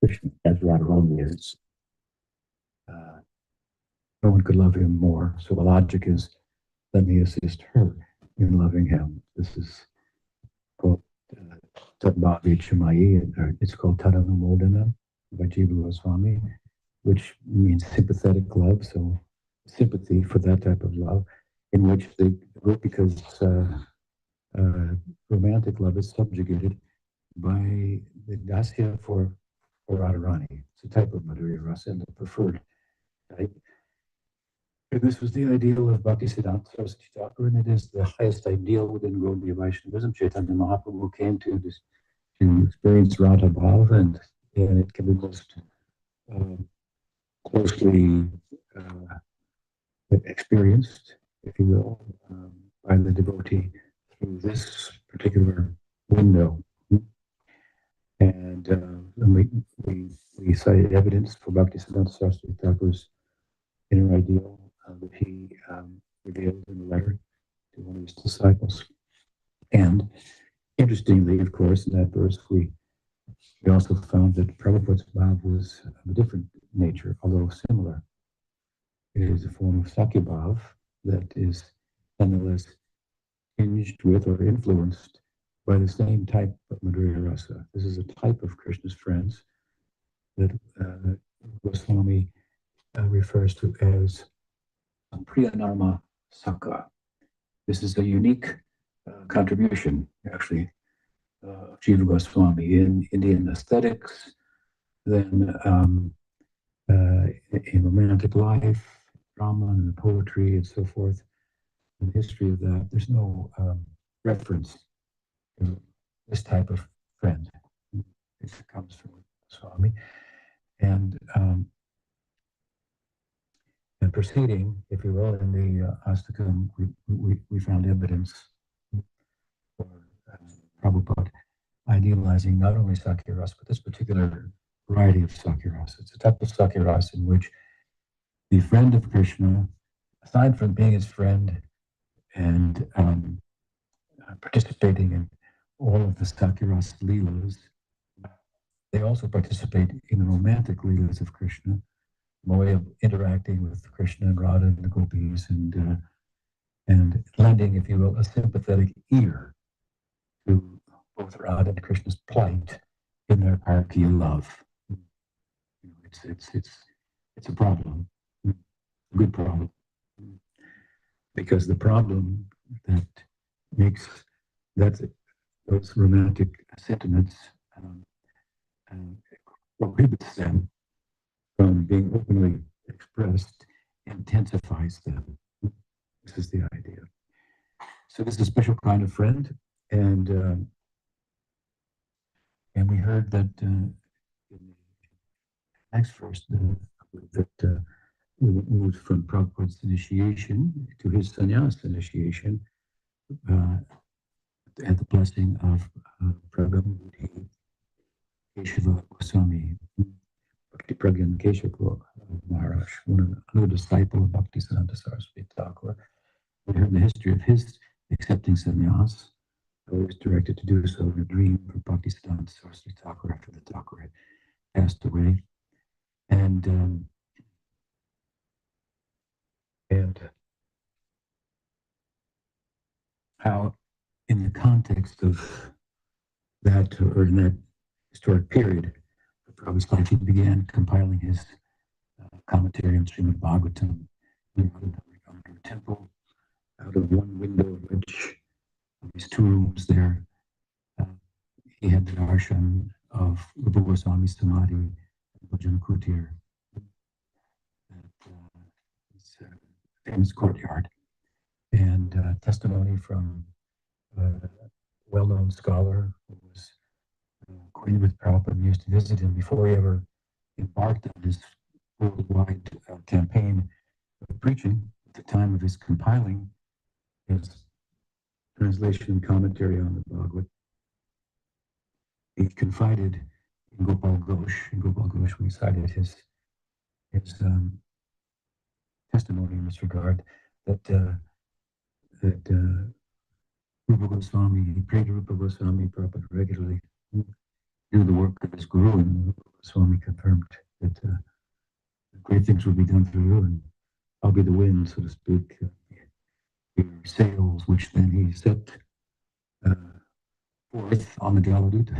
Krishna as Radharani is. Uh, no one could love him more. So the logic is, let me assist her in loving him. This is called Tadbhavi Chumayi, or it's called Tadanumodana by Jiva Goswami, which means sympathetic love. So sympathy for that type of love, in which because romantic love is subjugated by the dasya for Radharani. It's a type of Madhurya Rasa and the preferred type. And this was the ideal of Bhaktisiddhanta Saraswati Thakur, and it is the highest ideal within Gaudiya Vaishnavism. Chaitanya Mahaprabhu came to experience Radha Bhava, and it can be most closely experienced, if you will, by the devotee through this particular window. And we cited evidence for Bhaktisiddhanta Saraswati Thakur's inner ideal that he revealed in a letter to one of his disciples. And interestingly, of course, in that verse, we also found that Prabhupada's bhav was of a different nature, although similar. It is a form of Sakya bhav that is nonetheless tinged with or influenced by the same type of Madhurya Rasa. This is a type of Krishna's friends that Goswami refers to as Priyanama Sakha. This is a unique contribution, actually, of Jiva Goswami in Indian aesthetics, then in romantic life, drama and poetry and so forth. In the history of that, there's no reference to this type of friend. It comes from Goswami. And proceeding, if you will, in the Astakam, we found evidence for Prabhupada idealizing not only Sakya Rasa, but this particular variety of Sakya Rasa. It's a type of Sakya Rasa in which the friend of Krishna, aside from being his friend and participating in all of the Sakya Rasa Leelas, they also participate in the romantic Leelas of Krishna, a way of interacting with Krishna and Radha and the gopis, and lending, if you will, a sympathetic ear to both Radha and Krishna's plight in their hierarchy of love. It's a problem, a good problem, because the problem that makes those romantic sentiments prohibits them from being openly expressed, intensifies them. This is the idea. So this is a special kind of friend, and we heard that in the next verse that we moved from Prabhupada's initiation to his sannyas initiation at the blessing of Prabhupada Keshava Goswami, Bhakti Pragyan Keshava Maharaj, another disciple of Bhaktisiddhanta Saraswati Thakur. We heard the history of his accepting sannyas. I was directed to do so in a dream for Bhaktisiddhanta Saraswati Thakur after the Thakur had passed away. And how in the context of that, or in that historic period of Prabhupada's life, he began compiling his commentary on Srimad Bhagavatam in a temple, out of one window of which, of these two rooms there, he had the darshan of Rupa Goswami Samadhi and Bhajan Kutir. It's a famous courtyard. And testimony from a well-known scholar who was acquainted with Prabhupada and used to visit him before he ever embarked on his worldwide campaign of preaching, the time of his compiling his translation and commentary on the Bhagavad, he confided in Gopal Ghosh. And Gopal Ghosh recited his testimony in this regard that Rupa Goswami, he prayed to Rupa Goswami Prabhupada regularly, do the work of his guru, and Rupa Goswami confirmed that great things will be done through you, and I'll be the wind, so to speak, your sails, which then he set uh, forth on the Galaduta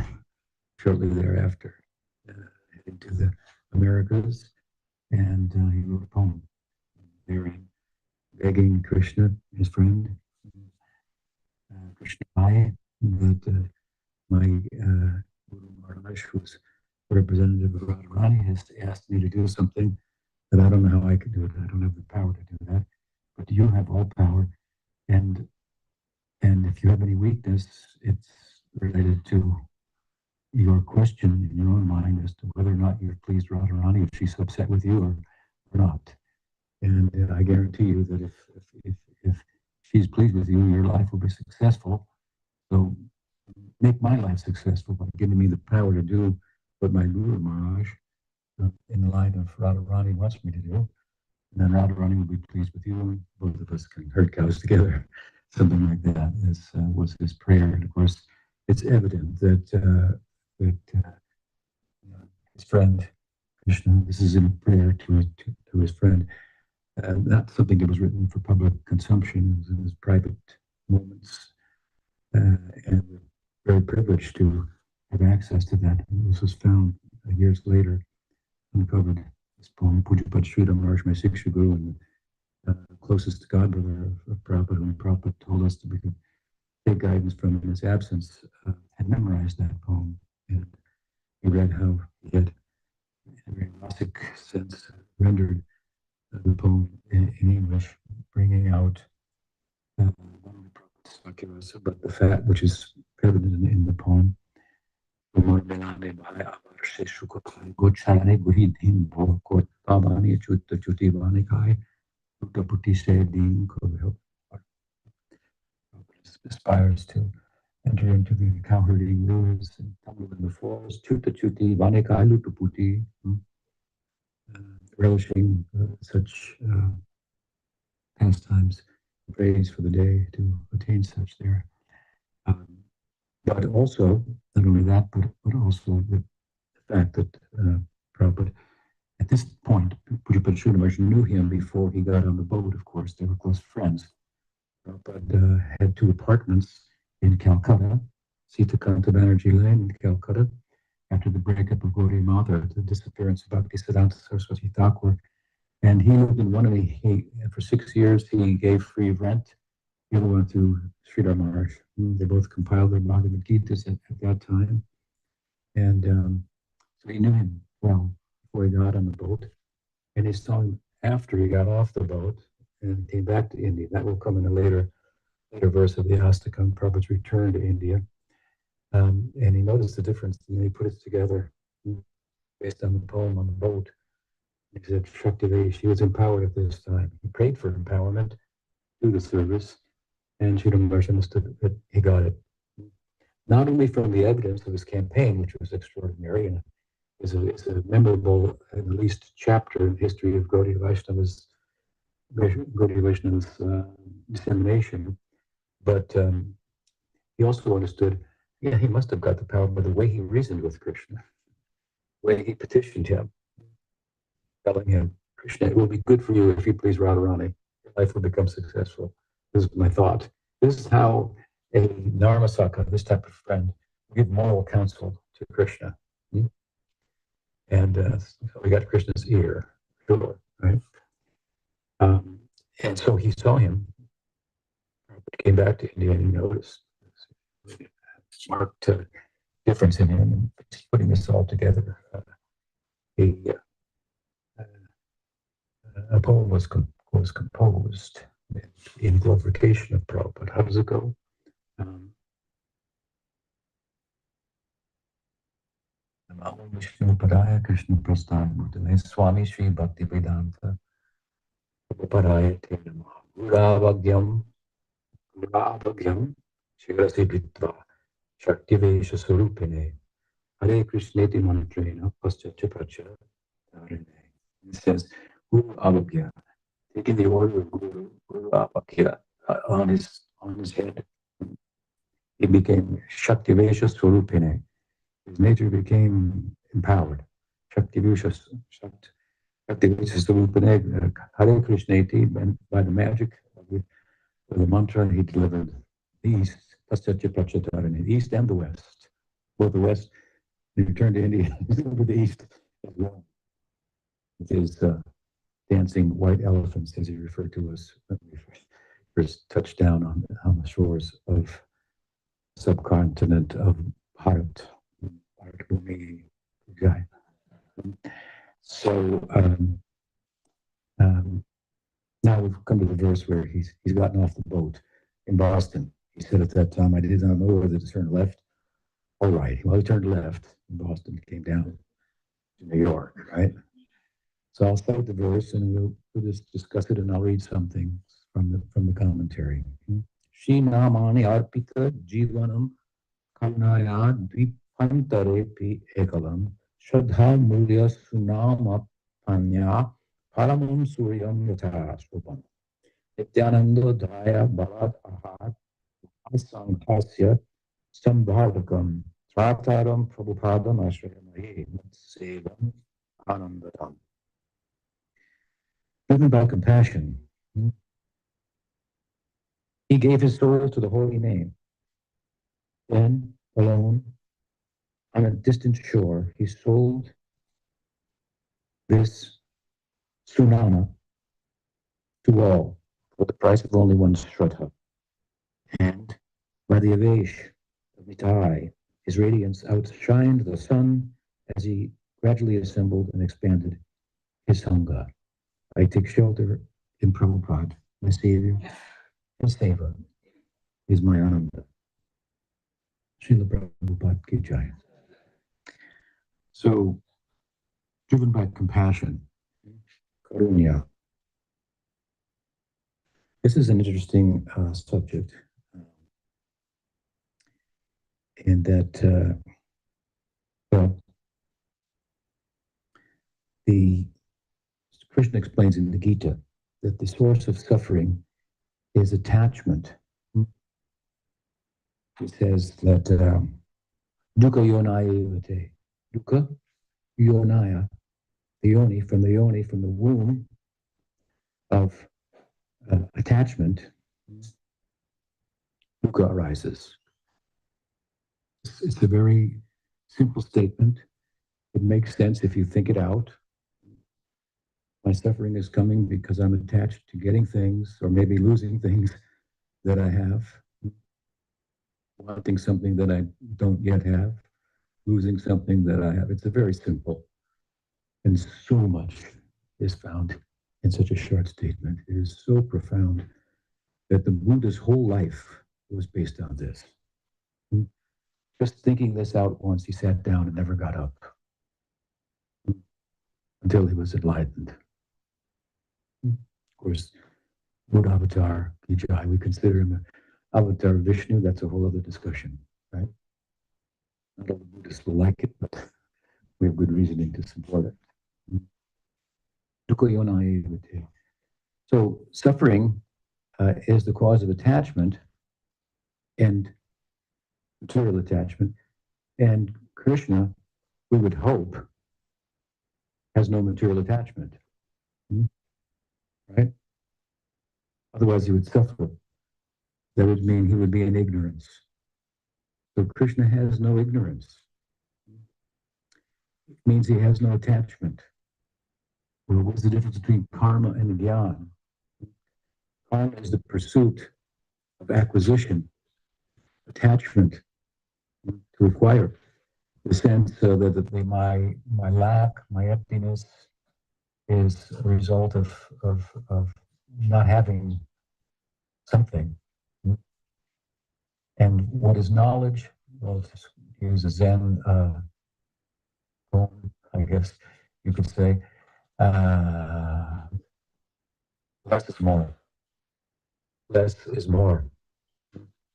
shortly thereafter, heading to the Americas, and he wrote a poem there, begging Krishna, his friend, Krishna Mai, that my Guru Maharaj, who's representative of Radharani, has asked me to do something that I don't know how I could do it. I don't have the power to do that, but you have all power, and if you have any weakness, it's related to your question in your own mind as to whether or not you've pleased Radharani, if she's upset with you or not. And I guarantee you that if she's pleased with you, your life will be successful. So make my life successful by giving me the power to do what my Guru Maharaj, in the line of Radharani, wants me to do. And then Radharani will be pleased with you, and both of us can herd cows together. Something like that was his prayer. And of course, it's evident that his friend Krishna, this is in a prayer to his friend, not something that was written for public consumption. It was in his private moments, and we're very privileged to have access to that. And this was found years later, uncovered. This poem, Pujapad Sridhar Maharaj, my Siksha Guru, and closest God brother of Prabhupada, whom Prabhupada told us that we could take guidance from in his absence, had memorized that poem. And he read how he had, in a very rasic sense, rendered the poem in English, bringing out one of the Prabhupada's sakiras about the fat, which is evident in the poem. Aspires to enter into the cowherding woods and tumble in the forest, chuta chuti, vanika lutaputi, relishing such pastimes, praise for the day to attain such there. But also, not only that, but also the fact that Prabhupada, at this point, Pujapad Sridhar knew him before he got on the boat, of course. They were close friends. Prabhupada had two apartments in Calcutta, Sitakanta Banerjee Lane in Calcutta, after the breakup of Gaudiya Mata, the disappearance of Bhaktisiddhanta Saraswati Thakur. And he lived in one of for 6 years, he gave free rent. The other one to Sridhar Maharaj. They both compiled their Bhagavad Gitas at that time. And so he knew him well before he got on the boat. And he saw him after he got off the boat and came back to India. That will come in a later verse of the Astakam, Prabhupada's return to India. And he noticed the difference, and he put it together based on the poem on the boat. He said, Shakti, she was empowered at this time. He prayed for empowerment through the service, and Sridhar Maharaj understood that he got it. Not only from the evidence of his campaign, which was extraordinary, and is a memorable, at least, chapter in the history of Gaudiya Vaishnava's dissemination, but he also understood, he must have got the power by the way he reasoned with Krishna, the way he petitioned him, telling him, Krishna, it will be good for you if you please Radharani. Your life will become successful. This is my thought. This is how a Narmasaka, this type of friend, will give moral counsel to Krishna. And so we got Krishna's ear, sure, right? And so he saw him, came back to India, and he noticed this marked difference in him. And putting this all together, a poem was composed in glorification of Prabhupada. How does it go? Namo Vishnu Padaya Krishna Prasthana Bhutale Swami Sri Bhakti Vedanta Prabhupadaya te namaha. Guravagyam Shigrasi Bhitva Shaktivesha Surupine Hare Krishna Ti Mantrena Paschacha Pracha Dharine. It says Guru Avagya, taking the order of Guru Avagya on his head. He became Shaktivesha Surupine. His nature became empowered. Shaktivesha Surupine Hare Krishna Ti, and by the magic of the mantra he delivered the east, Paschacha Prachatarani, the east and the west. Both the west, he returned to India, over the east as well. With his dancing white elephants, as he referred to us when we first touched down on the shores of the subcontinent of Bharat, Bharat Bhumi Jai. So now we've come to the verse where he's gotten off the boat in Boston. He said at that time, I did not know whether to turn left. All right. Well, he turned left in Boston, came down to New York, right? So I'll start the verse and we'll just discuss it, and I'll read something from the commentary. Shri Namani Arpita Jivanam Karnaya Dvipantare Pi Ekalam Shraddha Mulya Sunama Panya Paramam Suryam Yatha Shubham Nityananda Dhaya Bharat Ahat Asankhasya Sambhavakam Trataram Prabhupadam Ashrayamahi Sevam Anandatam. Driven by compassion, he gave his soul to the holy name. Then, alone, on a distant shore, he sold this Sunama to all for the price of only one Shraddha. And by the Avesh of Nitai, his radiance outshined the sun as he gradually assembled and expanded his Sangha. I take shelter in Prabhupada, my Savior, and Seva is my Ananda. Srila Prabhupada Ki Jai. So, driven by compassion, karunya. This is an interesting subject, in that, well, the Krishna explains in the Gita that the source of suffering is attachment. He says that dukkha yonaya dukkha yonaya, the yoni, from the womb of attachment, dukkha arises. It's a very simple statement. It makes sense if you think it out. My suffering is coming because I'm attached to getting things, or maybe losing things that I have, wanting something that I don't yet have, losing something that I have. It's a very simple, and so much is found in such a short statement. It is so profound that the Buddha's whole life was based on this. Just thinking this out once, he sat down and never got up until he was enlightened. Of course, Buddha Avatar, Kijai, we consider him an Avatar Vishnu. That's a whole other discussion, right? Not all the Buddhists will like it, but we have good reasoning to support it. So suffering is the cause of attachment and material attachment. And Krishna, we would hope, has no material attachment. Right? Otherwise, he would suffer. That would mean he would be in ignorance. So Krishna has no ignorance. It means he has no attachment. Well, what's the difference between karma and jnana? Karma is the pursuit of acquisition, attachment, to acquire. The sense that my lack, my emptiness, is a result of not having something. And what is knowledge? Well, to use a Zen poem, I guess you could say. less is more. Less is more.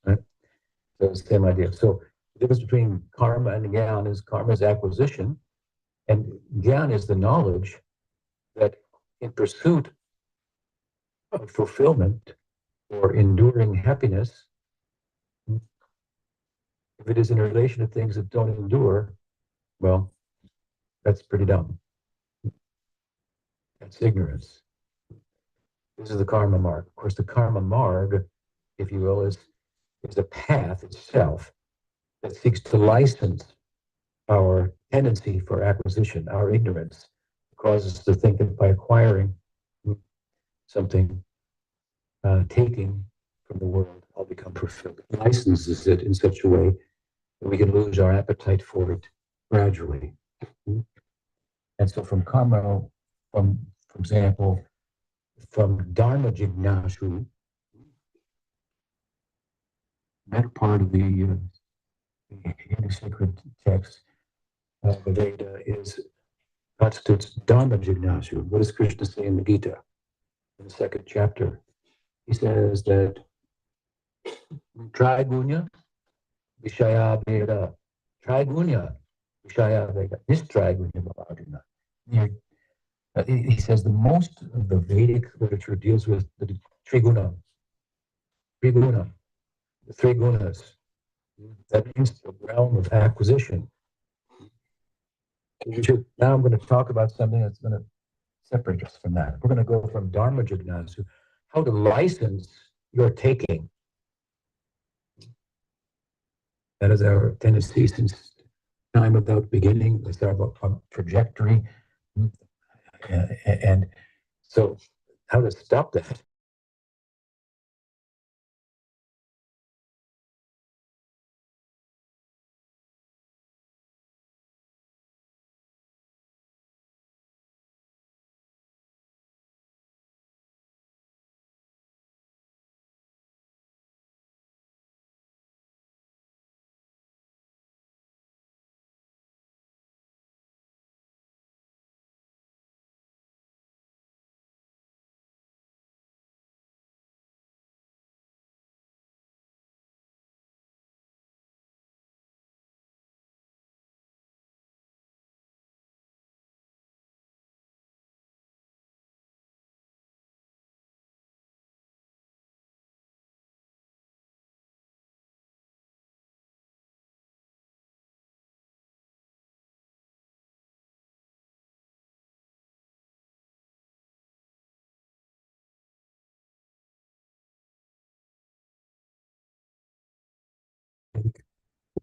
Right? So it's the same idea. So the difference between karma and jnana is karma is acquisition, and jnana is the knowledge that in pursuit of fulfillment or enduring happiness, if it is in relation to things that don't endure, well, that's pretty dumb. That's ignorance. This is the karma marg. Of course, the karma marg, if you will, is a path itself that seeks to license our tendency for acquisition, our ignorance, causes us to think that by acquiring something, taking from the world, I'll become fulfilled. It licenses it in such a way that we can lose our appetite for it gradually. And so from karma, for example, from dharma jignashu, that part of the Hindu sacred text, the Veda, constitutes dharma jignashu. What does Krishna say in the Gita, in the second chapter? He says that Trigunya Vishaya Veda, Trigunya Vishaya Veda, Nistrigunya Bhavadina. He says the most of the Vedic literature deals with the Triguna, the three gunas. That means the realm of acquisition. Now I'm going to talk about something that's going to separate us from that. We're going to go from Dharma Jignasu, how to license your taking. That is our tendency since time without beginning. That's our trajectory. And so how to stop that?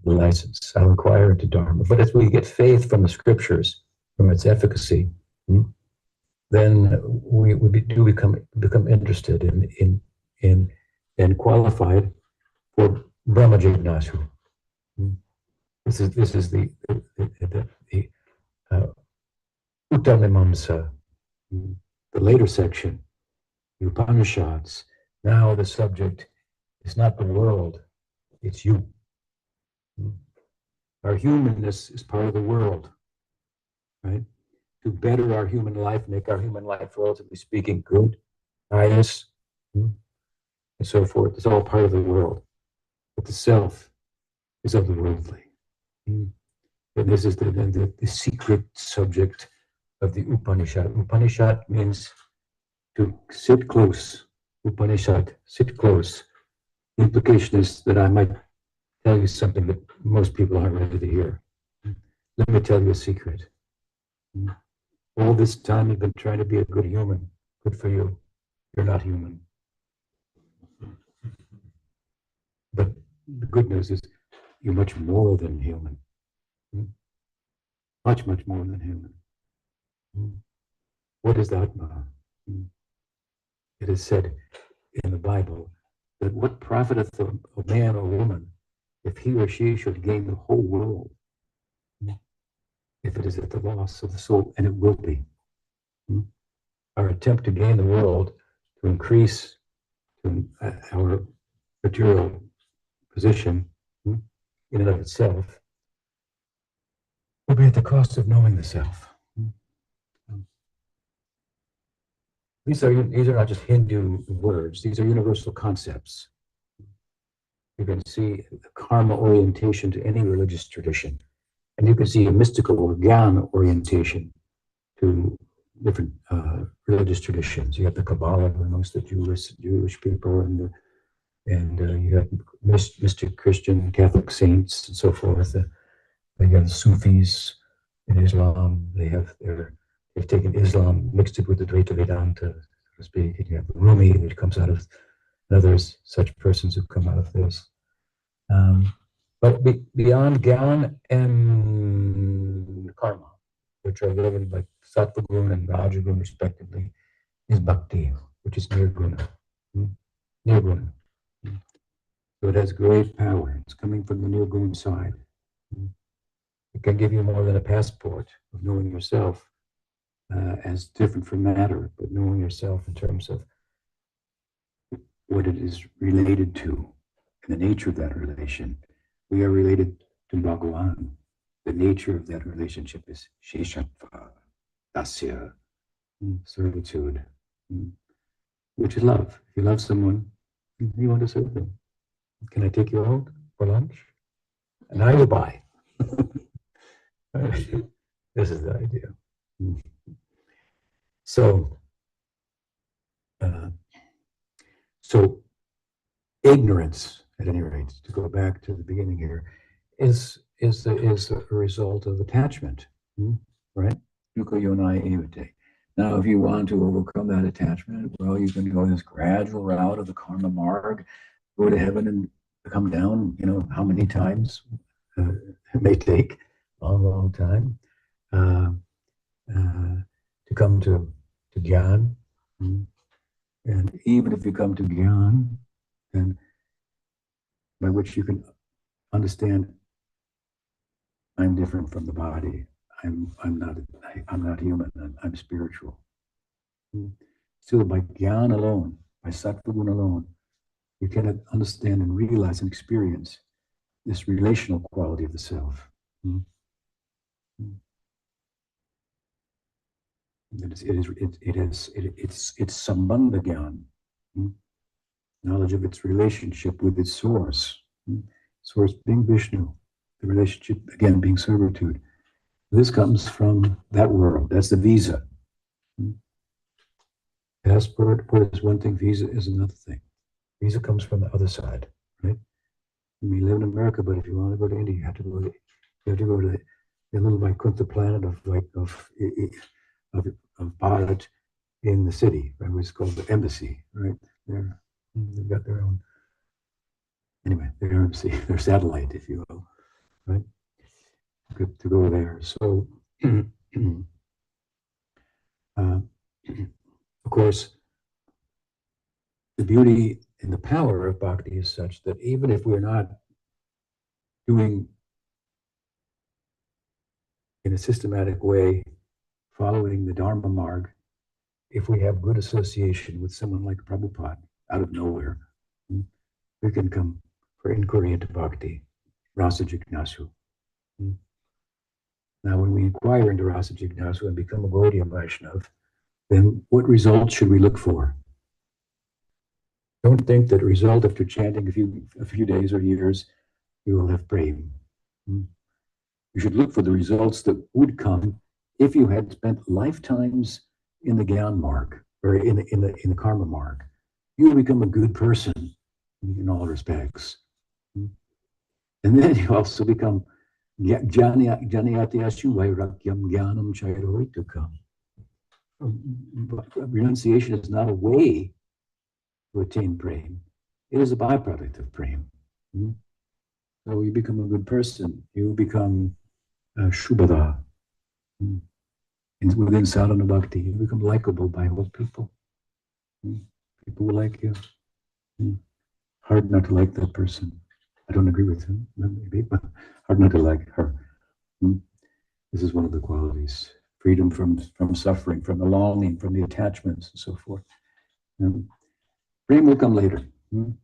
The license, I'll inquire into Dharma. But as we get faith from the scriptures, from its efficacy, then we do become interested in and qualified for Brahma Jignasu. This is the Uttamimamsa, the later section, the Upanishads. Now the subject is not the world, it's you. Our humanness is part of the world, right? To better our human life, make our human life, relatively speaking, good, pious, and so forth. It's all part of the world. But the self is of the worldly. And this is the secret subject of the Upanishad. Upanishad means to sit close. Upanishad, sit close. The implication is that I might tell you something that most people aren't ready to hear. Let me tell you a secret. All this time you've been trying to be a good human. Good for you. You're not human. But the good news is you're much more than human. Much, much more than human. What is Atma? It is said in the Bible that what profiteth a man or woman if he or she should gain the whole world, if it is at the loss of the soul, and it will be. Our attempt to gain the world, to increase our material position in and of itself, will be at the cost of knowing the self. these are not just Hindu words, these are universal concepts. You can see the karma orientation to any religious tradition. And you can see a mystical or Gyan orientation to different religious traditions. You have the Kabbalah amongst the Jewish people, and you have mystic Christian Catholic saints and so forth. You have the Sufis in Islam. They've taken Islam, mixed it with the Dvaita Vedanta, so to speak. And you have the Rumi, which comes out of, and others, such persons who come out of this. But beyond Gyan and Karma, which are given by Sattva Guna and Rajagun respectively, is Bhakti, which is Nirguna. Nirguna. So it has great power. It's coming from the Nirguna side. It can give you more than a passport of knowing yourself as different from matter, but knowing yourself in terms of what it is related to and the nature of that relation. We are related to Bhagavan. The nature of that relationship is Sheshatva, Dasya, servitude, which is love. If you love someone, you want to serve them. Can I take you out for lunch? And I will buy. This is the idea. So ignorance, at any rate, to go back to the beginning here, is a result of attachment, right? Now, if you want to overcome that attachment, well, you can go this gradual route of the karma marg, go to heaven and come down, how many times it may take a long, long time to come to Gyan. And even if you come to Gyan, then by which you can understand, I'm different from the body. I'm not human. I'm spiritual. Still, by Gyan alone, by Sattva Guna alone, you cannot understand and realize and experience this relational quality of the self. It's Sambandha Gyan, knowledge of its relationship with its source. Source being Vishnu, the relationship again being servitude. This comes from that world. That's the visa. Passport is one thing, visa is another thing. Visa comes from the other side, right? We live in America, but if you want to go to India, you have to go to the little Vaikuntha planet of Bharat in the city, right? Which is called the embassy, right? They've got their own, anyway, their embassy, their satellite, if you will, right? Good to go there. So, of course, the beauty and the power of bhakti is such that even if we're not doing in a systematic way, following the Dharma marg, if we have good association with someone like Prabhupada out of nowhere, we can come for inquiry into bhakti, rasa jignasu. Now, when we inquire into rasa jignasu and become a Gaudiya Vaishnav, then what results should we look for? Don't think that a result after chanting a few days or years, you will have prema. You should look for the results that would come if you had spent lifetimes in the Gyan marg or in the karma marg. You will become a good person in all respects. And then you also become Janayatyasu Vairakyam Gyanam Chairoitukam. Renunciation is not a way to attain prema. It is a byproduct of prema. So you become a good person. You become Shubhada. Within sadhana bhakti, you become likable by all people. People will like you. Hard not to like that person. I don't agree with him, maybe, but hard not to like her. This is one of the qualities. Freedom from suffering, from the longing, from the attachments, and so forth. Prema will come later. You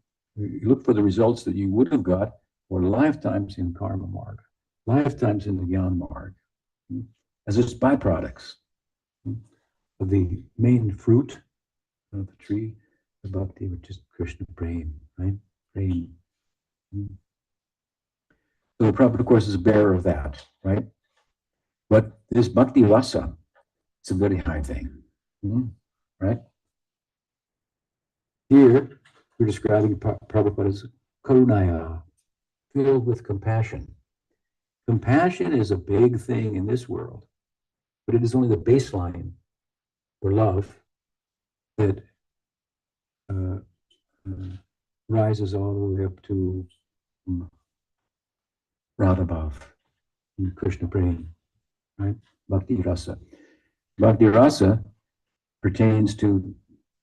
look for the results that you would have got for lifetimes in karma marg, lifetimes in the Gyan marg, as its byproducts of the main fruit the tree of bhakti, which is Krishna Prem, right? Prem. Mm. So the Prabhupada, of course, is a bearer of that, right? But this bhakti rasa, it's a very high thing, right? Here, we're describing Prabhupada as karunaya, filled with compassion. Compassion is a big thing in this world, but it is only the baseline for love that uh, rises all the way up to Radhabhav and Krishna Prem, right? Bhakti rasa. Bhakti rasa pertains to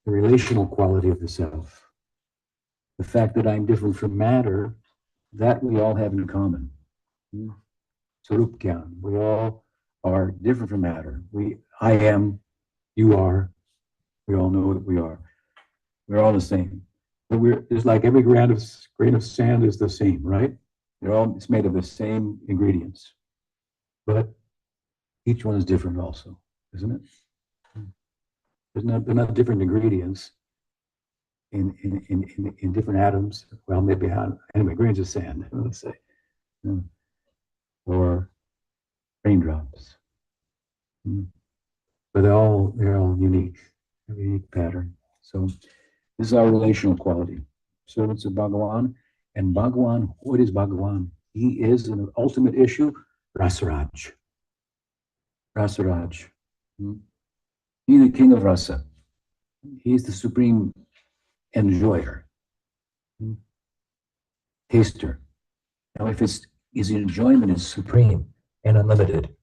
the relational quality of the self. The fact that I'm different from matter, that we all have in common. Sarup Gyan. We all are different from matter. I am, you are. We all know that we are. We're all the same. But it's like every grain of sand is the same, right? It's made of the same ingredients. But each one is different also, isn't it? They're not different ingredients in different atoms. Well, maybe anyway, grains of sand, let's say, or raindrops. But they're all unique, have a unique pattern. So this is our relational quality. Servants of Bhagawan. And Bhagawan, what is Bhagawan? He is an ultimate issue, Rasaraj. Rasaraj. He's the king of rasa. He's the supreme enjoyer, taster. Now, if his enjoyment is supreme and unlimited,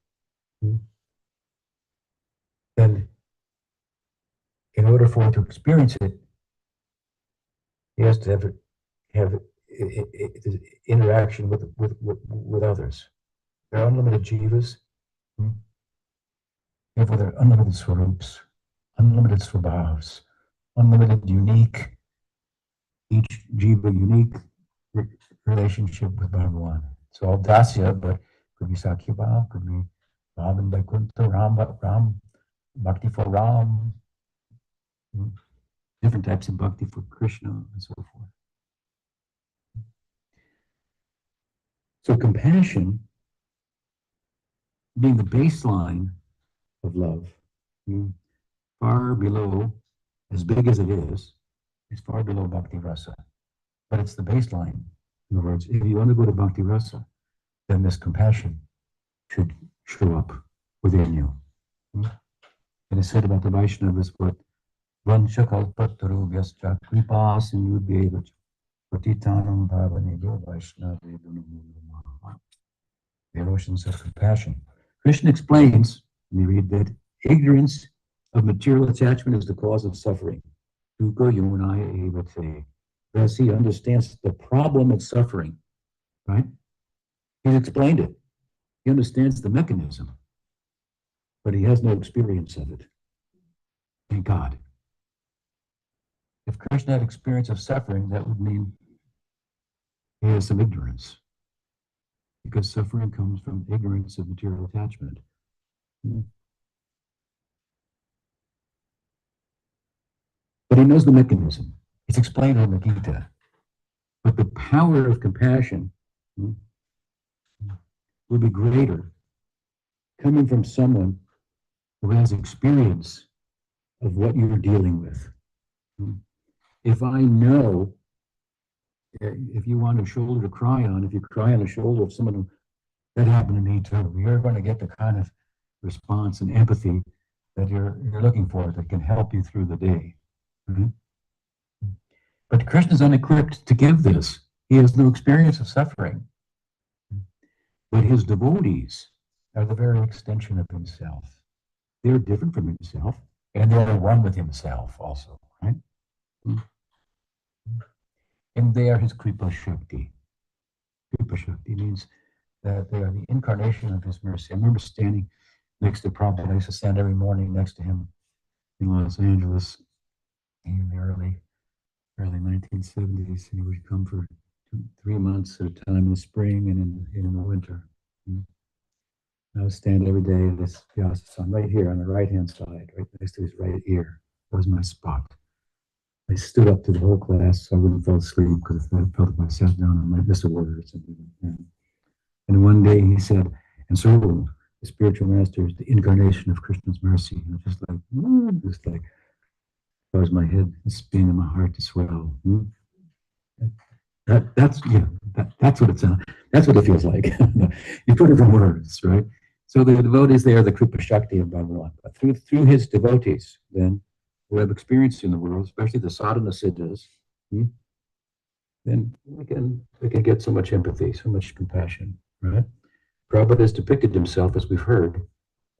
then in order for him to experience it, he has to have interaction with others. There are unlimited jivas, therefore there are unlimited swarups, unlimited swabhavs, unlimited unique, each jiva unique relationship with Bhagawan. It's all dasya, but could be Sakya Bhav, could be Bhav and Vaikuntha, Ram, Bhakti for Ram, different types of bhakti for Krishna, and so forth. So compassion, being the baseline of love, far below, as big as it is far below bhakti rasa. But it's the baseline. In other words, if you want to go to bhakti rasa, then this compassion should show up within you. And it's said about the Vaishnavas, what Vanchakalpatarubhyascha kripasinudhyeva patitanam bhavanebhyo Vaishnavebhunamulamaha. The emotions of compassion. Krishna explains, we read that ignorance of material attachment is the cause of suffering. Thus he understands the problem of suffering, right? He's explained it. He understands the mechanism, but he has no experience of it. Thank God. If Krishna had experience of suffering, that would mean he has some ignorance, because suffering comes from ignorance of material attachment. But he knows the mechanism. It's explained in the Gita. But the power of compassion will be greater coming from someone who has experience of what you're dealing with. If I know, if you want a shoulder to cry on, if you cry on the shoulder of someone that happened to me too, you're going to get the kind of response and empathy that you're looking for, that can help you through the day. But Krishna's unequipped to give this. He has no experience of suffering. But his devotees are the very extension of himself. They're different from himself, and they're one with himself also, right? And they are his Kripa Shakti. Kripa Shakti means that they are the incarnation of his mercy. I remember standing next to Prabhupada. I used to stand every morning next to him in Los Angeles in the early 1970s. He would come for 3 months at a time in the spring and in the winter. I would stand every day at this Vyasa sun right here on the right-hand side, right next to his right ear. That was my spot. I stood up to the whole class so I wouldn't fall asleep because I felt if I sat down I might miss a word or something like that. And one day he said, and so the spiritual master is the incarnation of Krishna's mercy. And just like caused my head to spin and my heart to swell. That's what it sounds. That's what it feels like. You put it in words, right? So the devotees, they are the Kripa Shakti of Bhagavan. But through his devotees, then, who have experience in the world, especially the sadhana siddhas, then we can get so much empathy, so much compassion, right? Prabhupada has depicted himself, as we've heard,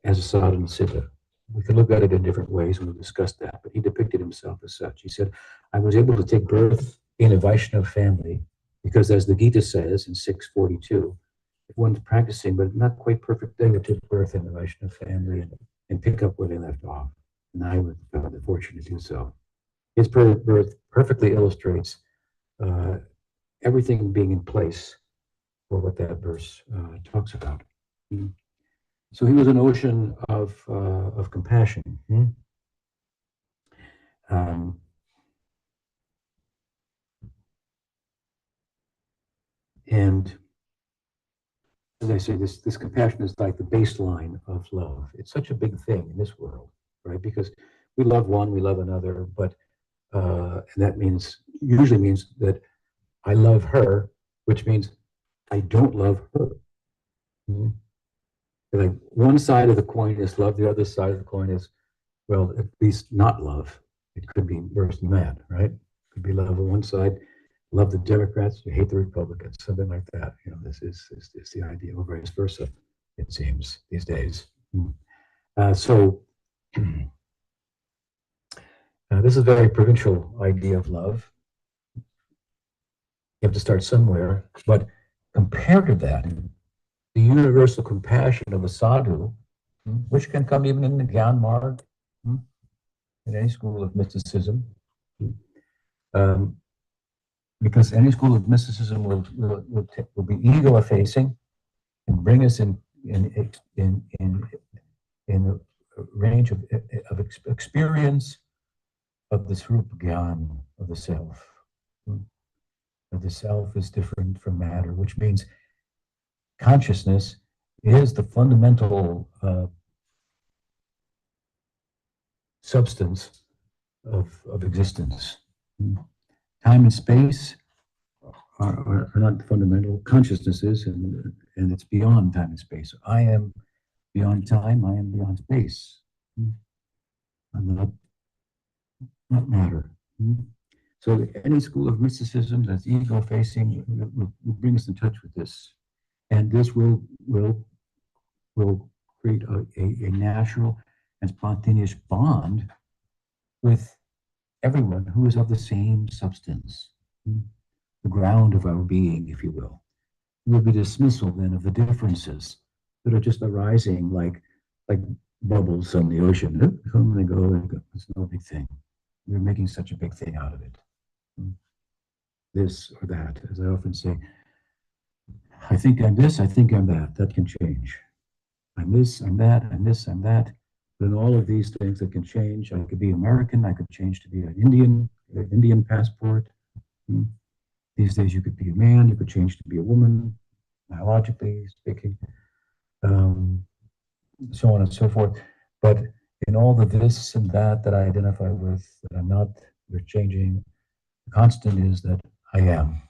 as a sadhana siddha. We can look at it in different ways, and we've discussed that, but he depicted himself as such. He said, I was able to take birth in a Vaishnava family because, as the Gita says in 642, if one's practicing but not quite perfect, they would take birth in the Vaishnava family and pick up where they left off. And I would have the fortune to do so. His birth perfectly illustrates everything being in place for what that verse talks about. So he was an ocean of compassion. And as I say, this compassion is like the baseline of love. It's such a big thing in this world, right? Because we love one, we love another, but and that usually means that I love her, which means I don't love her. Like one side of the coin is love, the other side of the coin is, well, at least not love. It could be worse than that, right? It could be love on one side, love the Democrats, you hate the Republicans, something like that. This is the idea, or vice versa, it seems, these days. So this is a very provincial idea of love. You have to start somewhere, but compared to that, the universal compassion of a sadhu, which can come even in the Gyan Marg, in any school of mysticism, because any school of mysticism will be ego effacing and bring us in a range of experience of the Srup Gyan of the self. That the self is different from matter, which means consciousness is the fundamental substance of existence. Time and space are not fundamental. Consciousness is, and it's beyond time and space. I am beyond time, I am beyond space. I'm not matter. So any school of mysticism that's ego-facing will bring us in touch with this. And this will create a natural and spontaneous bond with everyone who is of the same substance, the ground of our being, if you will. It will be dismissal then of the differences that are just arising like bubbles on the ocean. They come and they go. It's no big thing. We're making such a big thing out of it. This or that, as I often say, I think I'm this, I think I'm that. That can change. I'm this, I'm that, I'm this, I'm that. But in all of these things that can change, I could be American, I could change to be an Indian passport. These days you could be a man, you could change to be a woman, biologically speaking, so on and so forth. But in all the this and that I identify with, that I'm not, we're changing, the constant is that I am.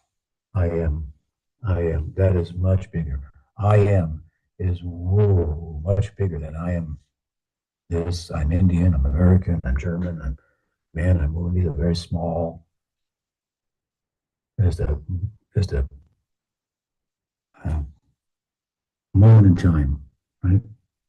That is much bigger. I am is much bigger than I am this. I'm Indian, I'm American, I'm German, I'm man, I'm woman. These are very small. There's the moment in time, right?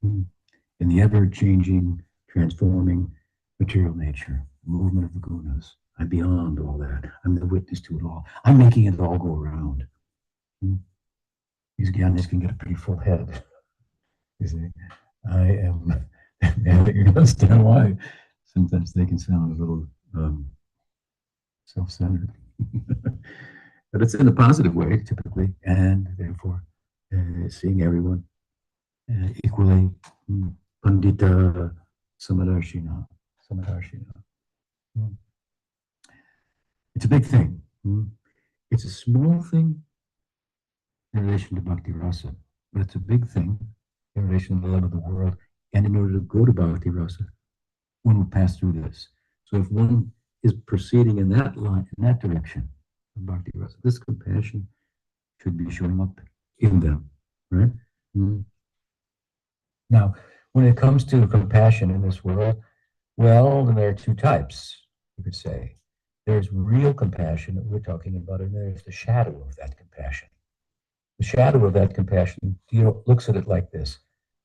In the ever-changing, transforming material nature, movement of the gunas. I'm beyond all that. I'm the witness to it all. I'm making it all go around. These gyanis can get a pretty full head. You see, I am, and you understand why sometimes they can sound a little self-centered. But it's in a positive way, typically, and therefore seeing everyone equally. Pandita Samadarshina. It's a big thing. It's a small thing in relation to Bhakti Rasa, but it's a big thing in relation to the love of the world. And in order to go to Bhakti Rasa, one will pass through this. So if one is proceeding in that line, in that direction of Bhakti Rasa, this compassion should be showing up in them, right? Mm. Now, when it comes to compassion in this world, well, there are two types, you could say. There's real compassion that we're talking about, and there's the shadow of that compassion. The shadow of that compassion looks at it like this.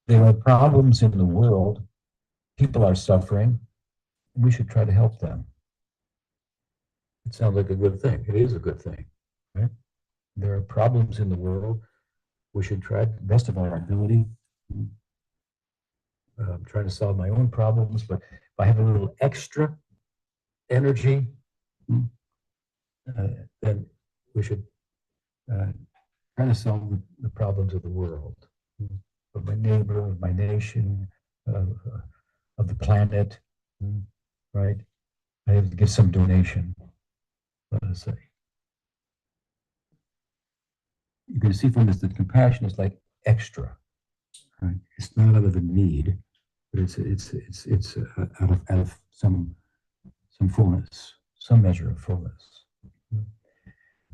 There are problems in the world, people are suffering, we should try to help them. It sounds like a good thing. It is a good thing, right? There are problems in the world, we should try the best of our ability. Trying to solve my own problems, but if I have a little extra energy, then we should try to solve the problems of the world, of my neighbor, of my nation, of the planet, right? I have to give some donation, let us say. You can see from this that compassion is like extra, right? It's not out of a need, but it's out of some fullness, some measure of fullness.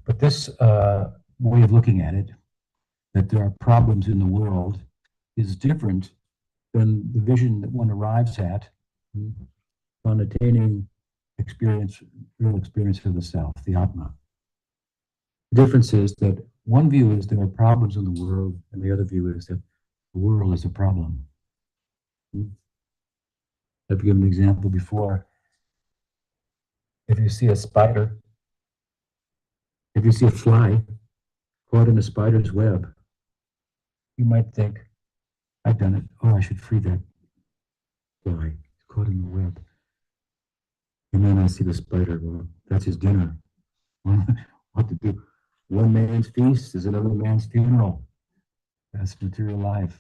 But this way of looking at it, that there are problems in the world, is different than the vision that one arrives at on attaining real experience of the self, the Atma. The difference is that one view is there are problems in the world, and the other view is that the world is a problem. I've given an example before. If you see a spider, if you see a fly caught in a spider's web, you might think, I've done it. Oh, I should free that fly. It's caught in the web. And then I see the spider. Well, that's his dinner. What to do? One man's feast is another man's funeral. That's material life.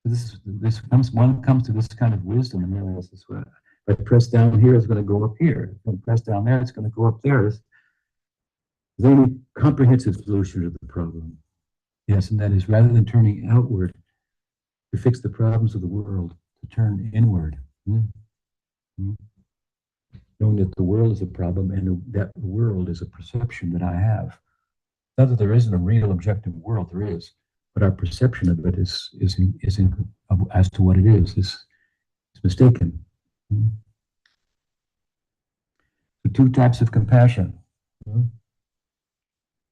One comes to this kind of wisdom and realizes, well, if I press down here, it's going to go up here. If I press down there, it's going to go up there. There's only comprehensive solution to the problem. Yes, and that is rather than turning outward to fix the problems of the world, to turn inward. Knowing that the world is a problem and that the world is a perception that I have. Not that there isn't a real objective world, there is, but our perception of it is as to what it is mistaken. The two types of compassion. And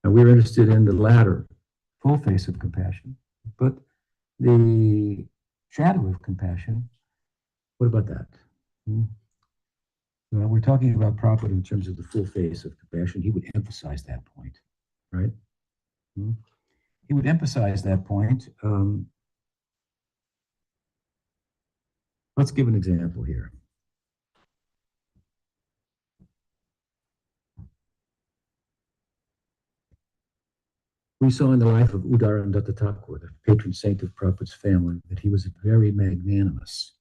we're interested in the latter, full face of compassion. But the shadow of compassion, what about that? Well, we're talking about Prabhupada in terms of the full face of compassion. He would emphasize that point, right? He would emphasize that point. Let's give an example here. We saw in the life of Udarandatta Thakur, the patron saint of Prabhupada's family, that he was very magnanimous.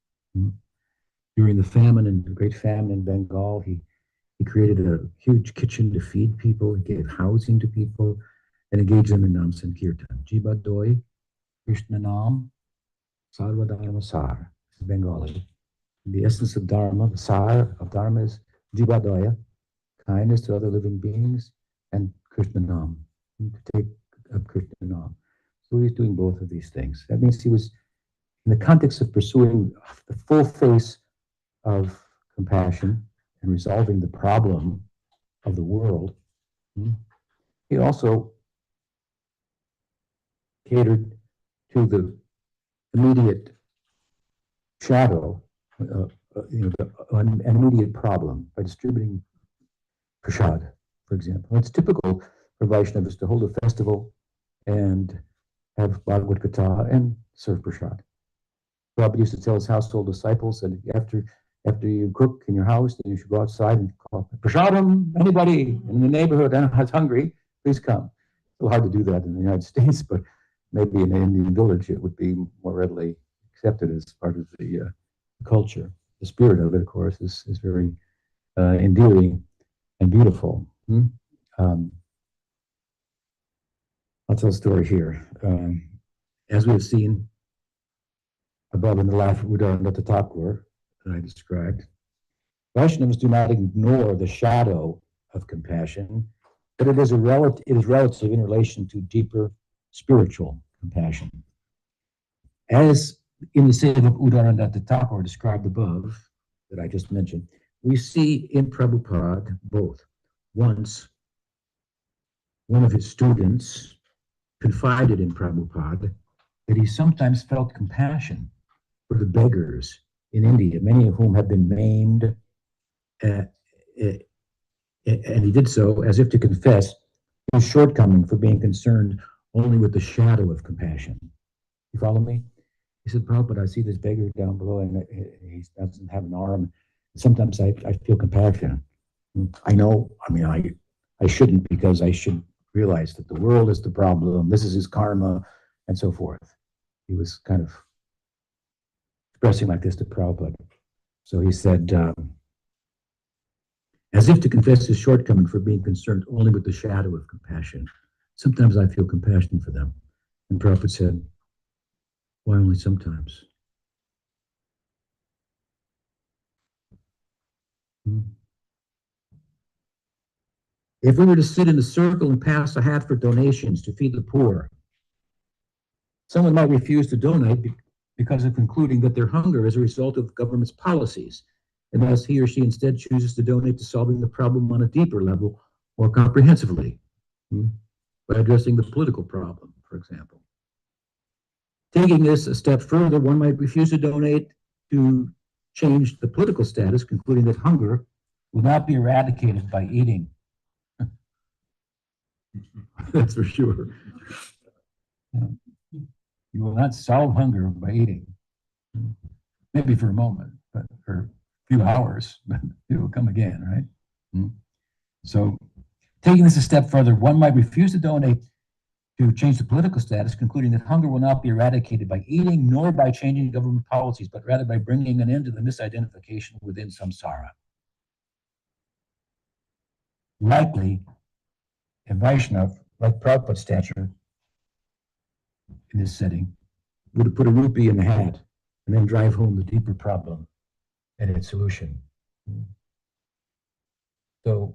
During the famine, and the great famine in Bengal, he created a huge kitchen to feed people. He gave housing to people and engaged them in Nam Sankirtan. Jiba Doi, Krishna Nam, Sarva Dharma Sar. This is Bengali. The essence of Dharma, the Sar of Dharma is Jiba Doya, kindness to other living beings, and Krishna Nam, to take up Krishna Nam. So he's doing both of these things. That means he was, in the context of pursuing the full face of compassion and resolving the problem of the world, he also catered to the immediate shadow, an immediate problem by distributing prasad, for example. It's typical for Vaishnavas to hold a festival and have Bhagavad Gita and serve prasad. Prabhupada used to tell his household disciples that after you cook in your house, then you should go outside and call prasadam, anybody in the neighborhood that's hungry, please come. It's a little hard to do that in the United States, but maybe in an Indian village it would be more readily accepted as part of the culture. The spirit of it, of course, is very endearing. and beautiful. Um, I'll tell a story here. As we have seen above in the life of Uddhacharya Thakur that I described, Vaishnavas do not ignore the shadow of compassion, but it is relative in relation to deeper spiritual compassion. As in the Seva of Uddhacharya Thakur described above, that I just mentioned, we see in Prabhupada both. Once, one of his students confided in Prabhupada that he sometimes felt compassion for the beggars in India, many of whom had been maimed, and he did so as if to confess his shortcoming for being concerned only with the shadow of compassion. You follow me? He said, Prabhupada, I see this beggar down below and he doesn't have an arm. Sometimes I feel compassion. I know, I shouldn't, because I should realize that the world is the problem, this is his karma, and so forth. He was kind of expressing like this to Prabhupada. So he said, as if to confess his shortcoming for being concerned only with the shadow of compassion. Sometimes I feel compassion for them. And Prabhupada said, why only sometimes? If we were to sit in a circle and pass a hat for donations to feed the poor, someone might refuse to donate because of concluding that their hunger is a result of the government's policies, and thus he or she instead chooses to donate to solving the problem on a deeper level more comprehensively, by addressing the political problem, for example. Taking this a step further, one might refuse to donate to change the political status, concluding that hunger will not be eradicated by eating. That's for sure. You will not solve hunger by eating. Maybe for a moment, but for a few hours, but it will come again, right? So, taking this a step further, one might refuse to donate to change the political status, concluding that hunger will not be eradicated by eating nor by changing government policies, but rather by bringing an end to the misidentification within samsara. Likely, a Vaishnav, like Prabhupada's stature in this setting, would have put a rupee in the hat and then drive home the deeper problem and its solution. So,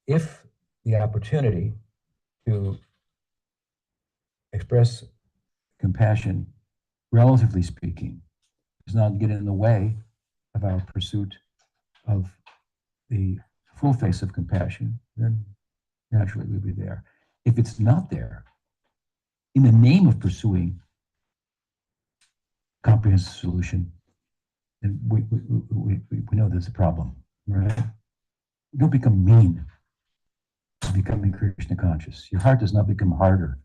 if the opportunity to express compassion, relatively speaking, does not get in the way of our pursuit of the full face of compassion, then naturally we'll be there. If it's not there, in the name of pursuing comprehensive solution, then we know there's a problem, right? Don't become mean by becoming Krishna conscious. Your heart does not become harder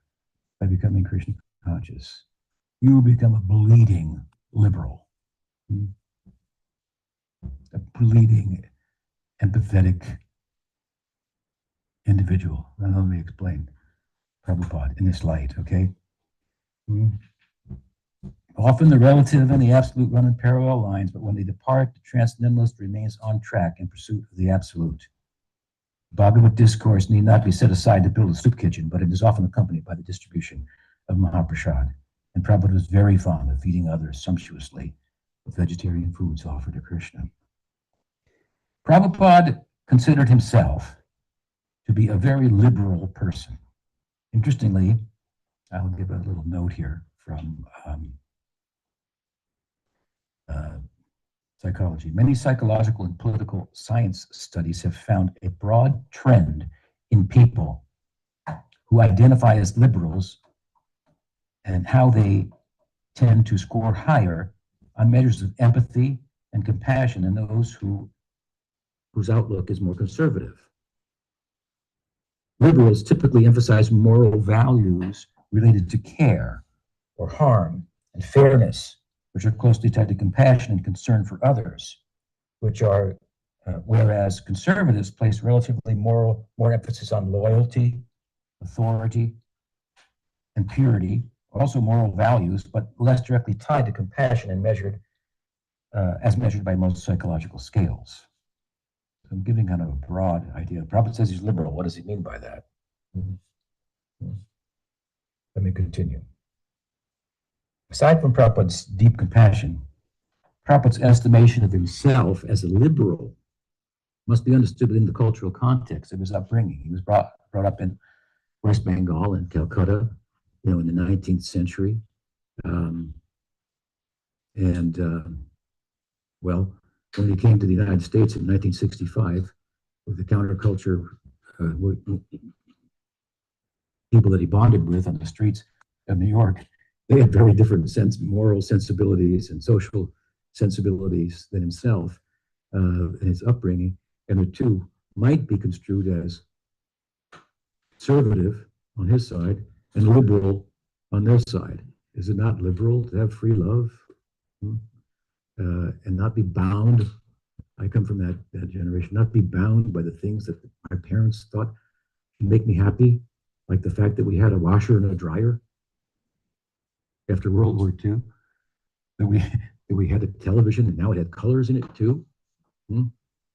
by becoming Krishna conscious. You become a bleeding liberal, a bleeding, empathetic individual. Now let me explain Prabhupada in this light, okay? Often the relative and the absolute run in parallel lines, but when they depart, the transcendentalist remains on track in pursuit of the absolute. Bhagavad discourse need not be set aside to build a soup kitchen, but it is often accompanied by the distribution of Mahaprasad. And Prabhupada was very fond of feeding others sumptuously with vegetarian foods offered to Krishna. Prabhupada considered himself to be a very liberal person. Interestingly, I'll give a little note here from psychology. Many psychological and political science studies have found a broad trend in people who identify as liberals and how they tend to score higher on measures of empathy and compassion than those whose outlook is more conservative. Liberals typically emphasize moral values related to care or harm and fairness, which are closely tied to compassion and concern for others, which are, whereas conservatives place relatively more emphasis on loyalty, authority, and purity, also moral values, but less directly tied to compassion and measured, as measured by most psychological scales. I'm giving kind of a broad idea. Prabhupada says he's liberal. What does he mean by that? Let me continue. Aside from Prabhupada's deep compassion, Prabhupada's estimation of himself as a liberal must be understood within the cultural context of his upbringing. He was brought up in West Bengal and Calcutta, in the 19th century. Well, when he came to the United States in 1965, with the counterculture people that he bonded with on the streets of New York, they had very different moral sensibilities and social sensibilities than himself in his upbringing, and the two might be construed as conservative on his side and liberal on their side. Is it not liberal to have free love and not be bound? I come from that generation, not be bound by the things that my parents thought would make me happy, like the fact that we had a washer and a dryer after World War II, that we had a television and now it had colors in it too.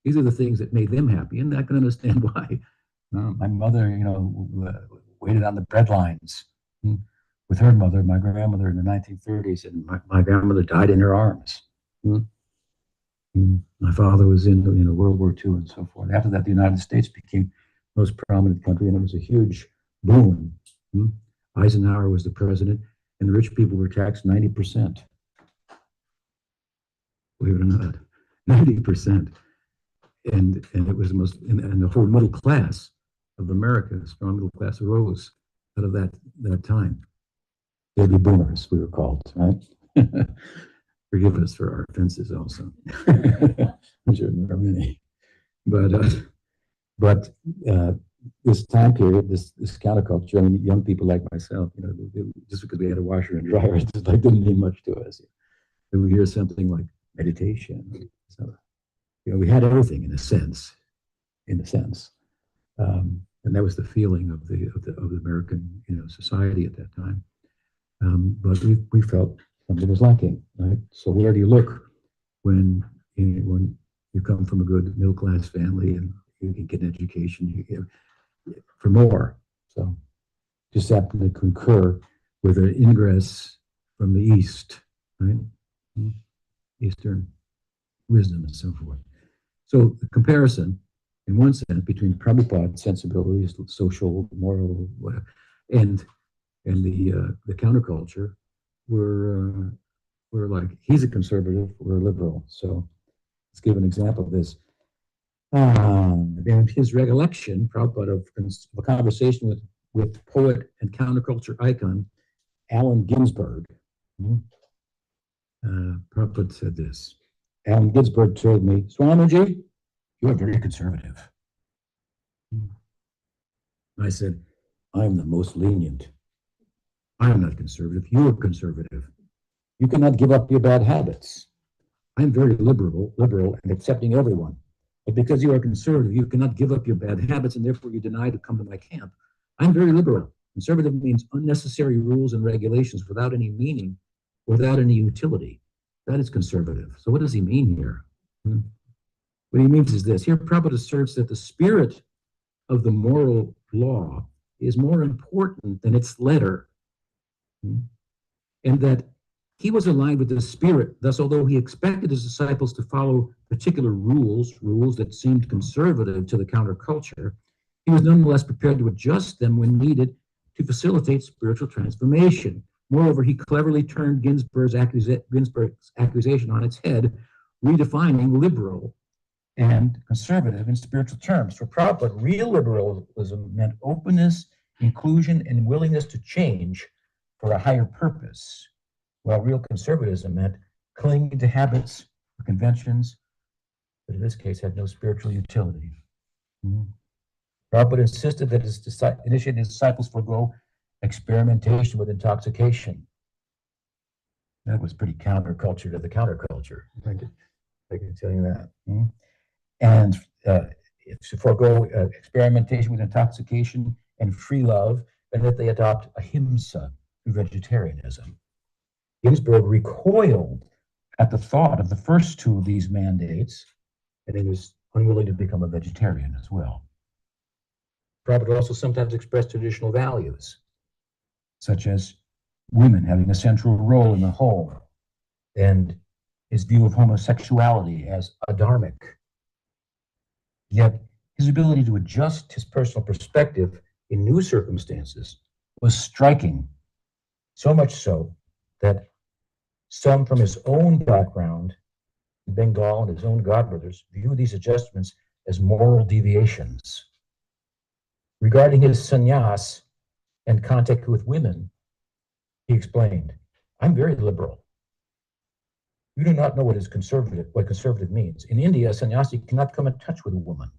These are the things that made them happy, and I can understand why. My mother, waited on the bread lines with her mother, my grandmother, in the 1930s, and my grandmother died in her arms. My father was in World War II and so forth. After that, the United States became the most prominent country, and it was a huge boom. Eisenhower was the president, and the rich people were taxed 90%. Believe it or not, 90%. And it was the most, and the whole middle class of America, the strong middle class, arose out of that time. Baby boomers, we were called, right? Forgive us for our offenses also. I'm sure there are many. But this time period, this counterculture, I mean, young people like myself, just because we had a washer and dryer, it just didn't mean much to us. Then we hear something like meditation. So, we had everything in a sense, and that was the feeling of the American, society at that time. But we felt something was lacking, right? So where do you look when you come from a good middle class family and you can get an education for more? So just happen to concur with an ingress from the East, right? Eastern wisdom and so forth. So the comparison, in one sense, between Prabhupada's sensibilities, social, moral, whatever, and the counterculture, we're like, he's a conservative, we're a liberal. So let's give an example of this. In his recollection, Prabhupada, of a conversation with poet and counterculture icon Allen Ginsberg. Prabhupada said this. Allen Ginsberg told me, Swamiji, you are very conservative. I said, I'm the most lenient. I am not conservative. You are conservative. You cannot give up your bad habits. I'm very liberal and accepting everyone. But because you are conservative, you cannot give up your bad habits, and therefore you deny to come to my camp. I'm very liberal. Conservative means unnecessary rules and regulations without any meaning, without any utility. That is conservative. So what does he mean here? What he means is this. Here Prabhupada asserts that the spirit of the moral law is more important than its letter. And that he was aligned with the spirit. Thus, although he expected his disciples to follow particular rules that seemed conservative to the counterculture, he was nonetheless prepared to adjust them when needed to facilitate spiritual transformation. Moreover, he cleverly turned Ginsberg's accusation on its head, redefining liberal and conservative in spiritual terms. For Prabhupada, real liberalism meant openness, inclusion, and willingness to change for a higher purpose, while real conservatism meant clinging to habits or conventions that in this case had no spiritual utility. Prabhupada insisted that his disciples forego experimentation with intoxication. That was pretty counterculture to the counterculture. I can tell you that. And to forego experimentation with intoxication and free love, and that they adopt ahimsa through vegetarianism. Ginsberg recoiled at the thought of the first two of these mandates, and he was unwilling to become a vegetarian as well. Prabhupada also sometimes expressed traditional values, such as women having a central role in the home, and his view of homosexuality as adharmic. Yet his ability to adjust his personal perspective in new circumstances was striking, so much so that some from his own background in Bengal and his own godbrothers view these adjustments as moral deviations. Regarding his sannyas and contact with women, he explained, "I'm very liberal. You do not know what conservative means. In India, a sannyasi cannot come in touch with a woman.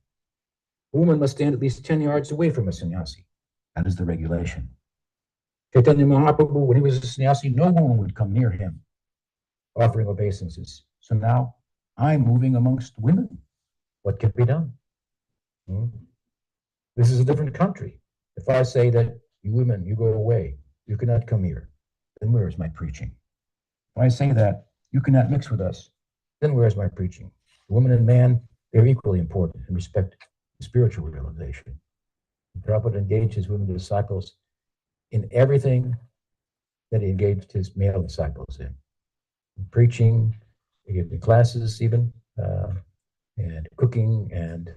A woman must stand at least 10 yards away from a sannyasi. That is the regulation. Chaitanya Mahaprabhu, when he was a sannyasi, no woman would come near him offering obeisances. So now I'm moving amongst women. What can be done? This is a different country. If I say that you women, you go away, you cannot come here, then where is my preaching? If I say that you cannot mix with us, then where is my preaching? The woman and man, they're equally important in respect to spiritual realization." Prabhupada engaged his women disciples in everything that he engaged his male disciples in preaching, he gave the classes even, and cooking. And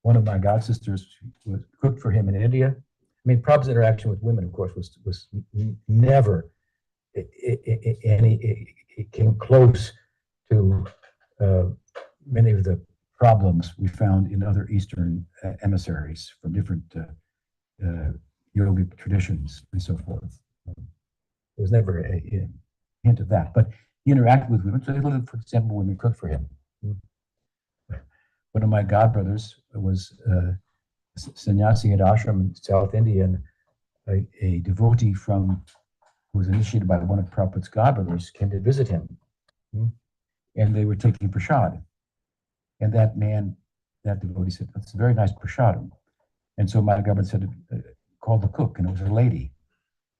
one of my god sisters was cooked for him in India. I mean, Prabhupada's interaction with women, of course, was never it came close to many of the problems we found in other Eastern emissaries from different yogic traditions and so forth. There was never a hint of that. But he interacted with women. So, for example, women cooked for him. One of my godbrothers was sannyasi at ashram in South India, and a devotee who was initiated by one of Prabhupada's godbrothers came to visit him. And they were taking prasad. And that devotee said, "That's a very nice prasadam." And so my godbrother said, called the cook, and it was a lady.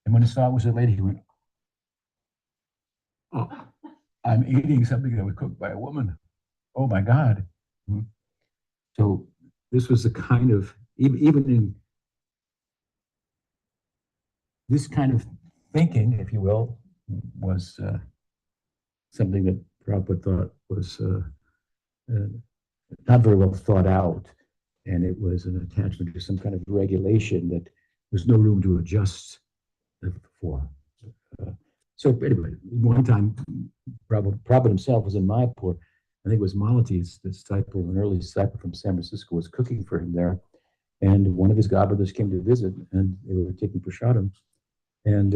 And when he saw it was a lady, he went, "Oh, I'm eating something that was cooked by a woman. Oh my God." So this was the kind of, even in this kind of thinking, if you will, was something that Prabhupada thought was not very well thought out. And it was an attachment to some kind of regulation that there's no room to adjust for. So anyway, one time, Prabhupada himself was in Mayapur. I think it was Malati's disciple, an early disciple from San Francisco, was cooking for him there. And one of his godbrothers came to visit, and they were taking prasadam. And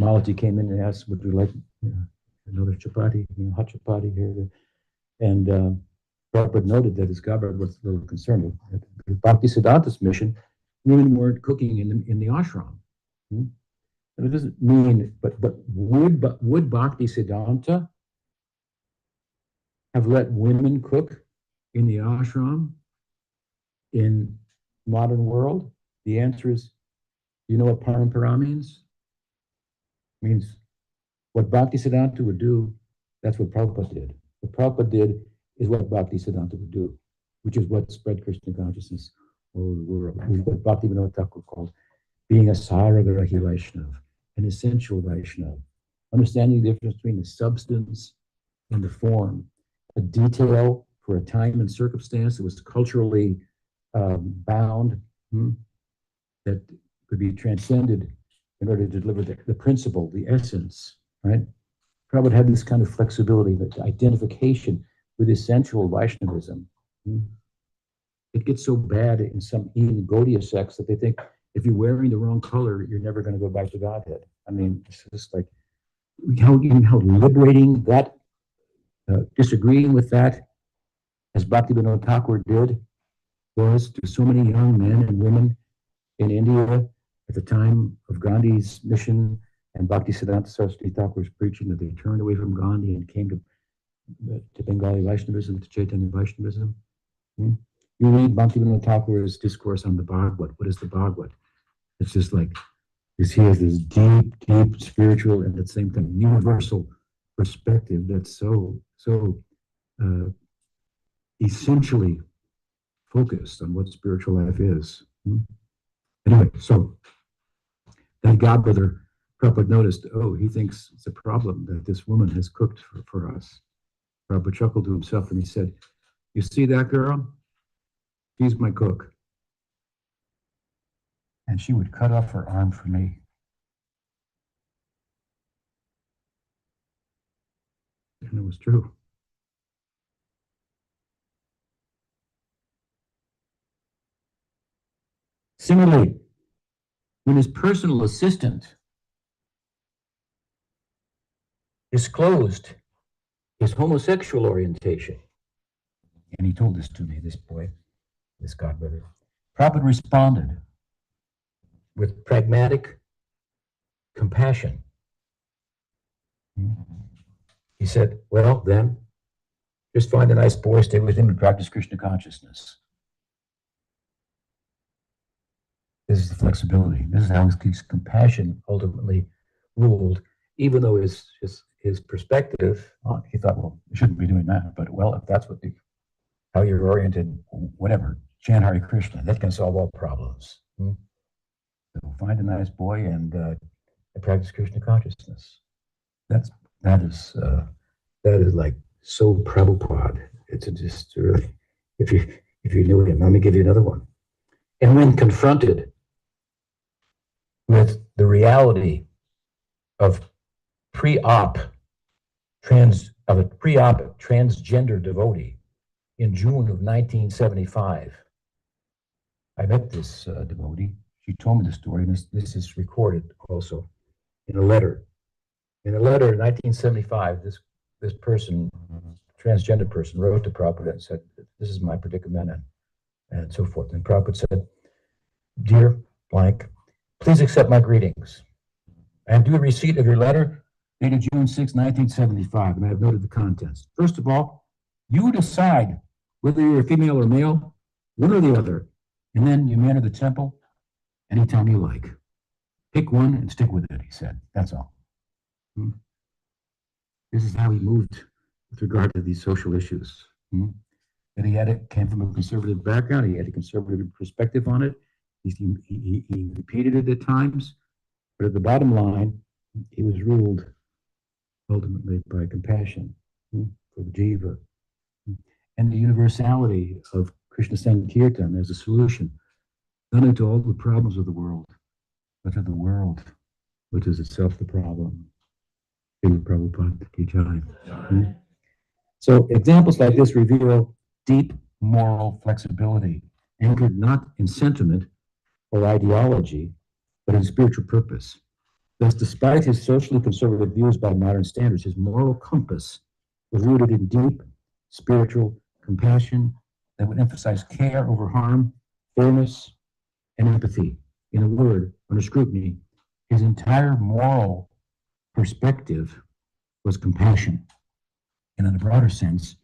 Malati came in and asked, "Would you like another chapati, hot chapati here?" And Prabhupada noted that his godbrother was a little concerned. At Bhaktisiddhanta's mission, women weren't cooking in the ashram. And it doesn't mean, but would Bhaktisiddhanta have let women cook in the ashram in modern world? The answer is, you know what parampara means? It means what Bhaktisiddhanta would do, that's what Prabhupada did. What Prabhupada did is what Bhaktisiddhanta would do, which is what spread Krishna consciousness all over the world. It is what Bhaktivinoda Thakur called being a Saragarahi Vaishnava, an essential Vaishnava, understanding the difference between the substance and the form, a detail for a time and circumstance that was culturally bound, that could be transcended in order to deliver the principle, the essence, right? Prabhupada had this kind of flexibility, that identification with essential Vaishnavism. It gets so bad in some even Gaudiya sects that they think if you're wearing the wrong color, you're never going to go back to Godhead. I mean, it's just like how liberating that, disagreeing with that, as Bhaktivinoda Thakur did, was to so many young men and women in India at the time of Gandhi's mission and Bhaktisiddhanta Saraswati Thakur's preaching, that they turned away from Gandhi and came to Bengali Vaishnavism, to Chaitanya Vaishnavism. You read Bhaktivinoda Thakur's discourse on the Bhagavad. What is the Bhagavad? It's just like he has this deep, deep spiritual and at the same time universal perspective that's so essentially focused on what spiritual life is. Anyway, so that godbrother Prabhupada noticed, oh, he thinks it's a problem that this woman has cooked for us. Prabhupada chuckled to himself and he said, you see that girl? She's my cook. And she would cut off her arm for me. And it was true. Similarly, when his personal assistant disclosed his homosexual orientation, and he told this to me, this boy, this godbrother, Prabhupada responded with pragmatic compassion. He said, well, then, just find a nice boy, stay with him, and practice Krishna consciousness. This is the flexibility. This is how his compassion ultimately ruled, even though his perspective, he thought, well, you shouldn't be doing that. But, well, if that's how you're oriented, whatever, chant Hare Krishna, that can solve all problems. So find a nice boy and practice Krishna consciousness. That is like so Prabhupada. It's just really, if you knew him, let me give you another one. And when confronted with the reality of a pre-op transgender devotee in June of 1975, I met this devotee. She told me the story, and this is recorded also in a letter. In a letter in 1975, this person, transgender person, wrote to Prabhupada and said, this is my predicament, and so forth. And Prabhupada said, dear blank, please accept my greetings. I have due receipt of your letter dated June 6, 1975, and I have noted the contents. First of all, you decide whether you're a female or male, one or the other, and then you may enter the temple anytime you like. Pick one and stick with it, he said. That's all. This is how he moved with regard to these social issues. And he came from a conservative background. He had a conservative perspective on it. He repeated it at times, but at the bottom line, he was ruled ultimately by compassion for the jiva and the universality of Krishna Sankirtan as a solution, not only to all the problems of the world, but to the world, which is itself the problem. Prabhupada ki jai. So examples like this reveal deep moral flexibility, anchored not in sentiment or ideology, but in spiritual purpose. Thus, despite his socially conservative views by modern standards, his moral compass was rooted in deep spiritual compassion that would emphasize care over harm, fairness, and empathy. In a word, under scrutiny, his entire moral perspective was compassion. And in a broader sense,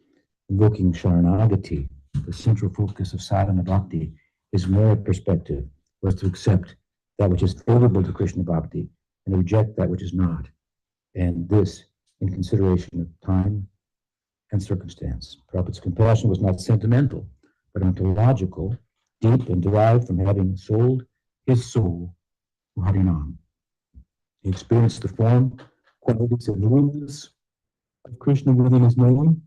invoking Sharanagati, the central focus of sadhana bhakti, his moral perspective was to accept that which is favorable to Krishna bhakti and reject that which is not. And this in consideration of time and circumstance. Prabhupada's compassion was not sentimental, but ontological, deep, and derived from having sold his soul to Harinam. He experienced the form, qualities, and luminance of Krishna within his name,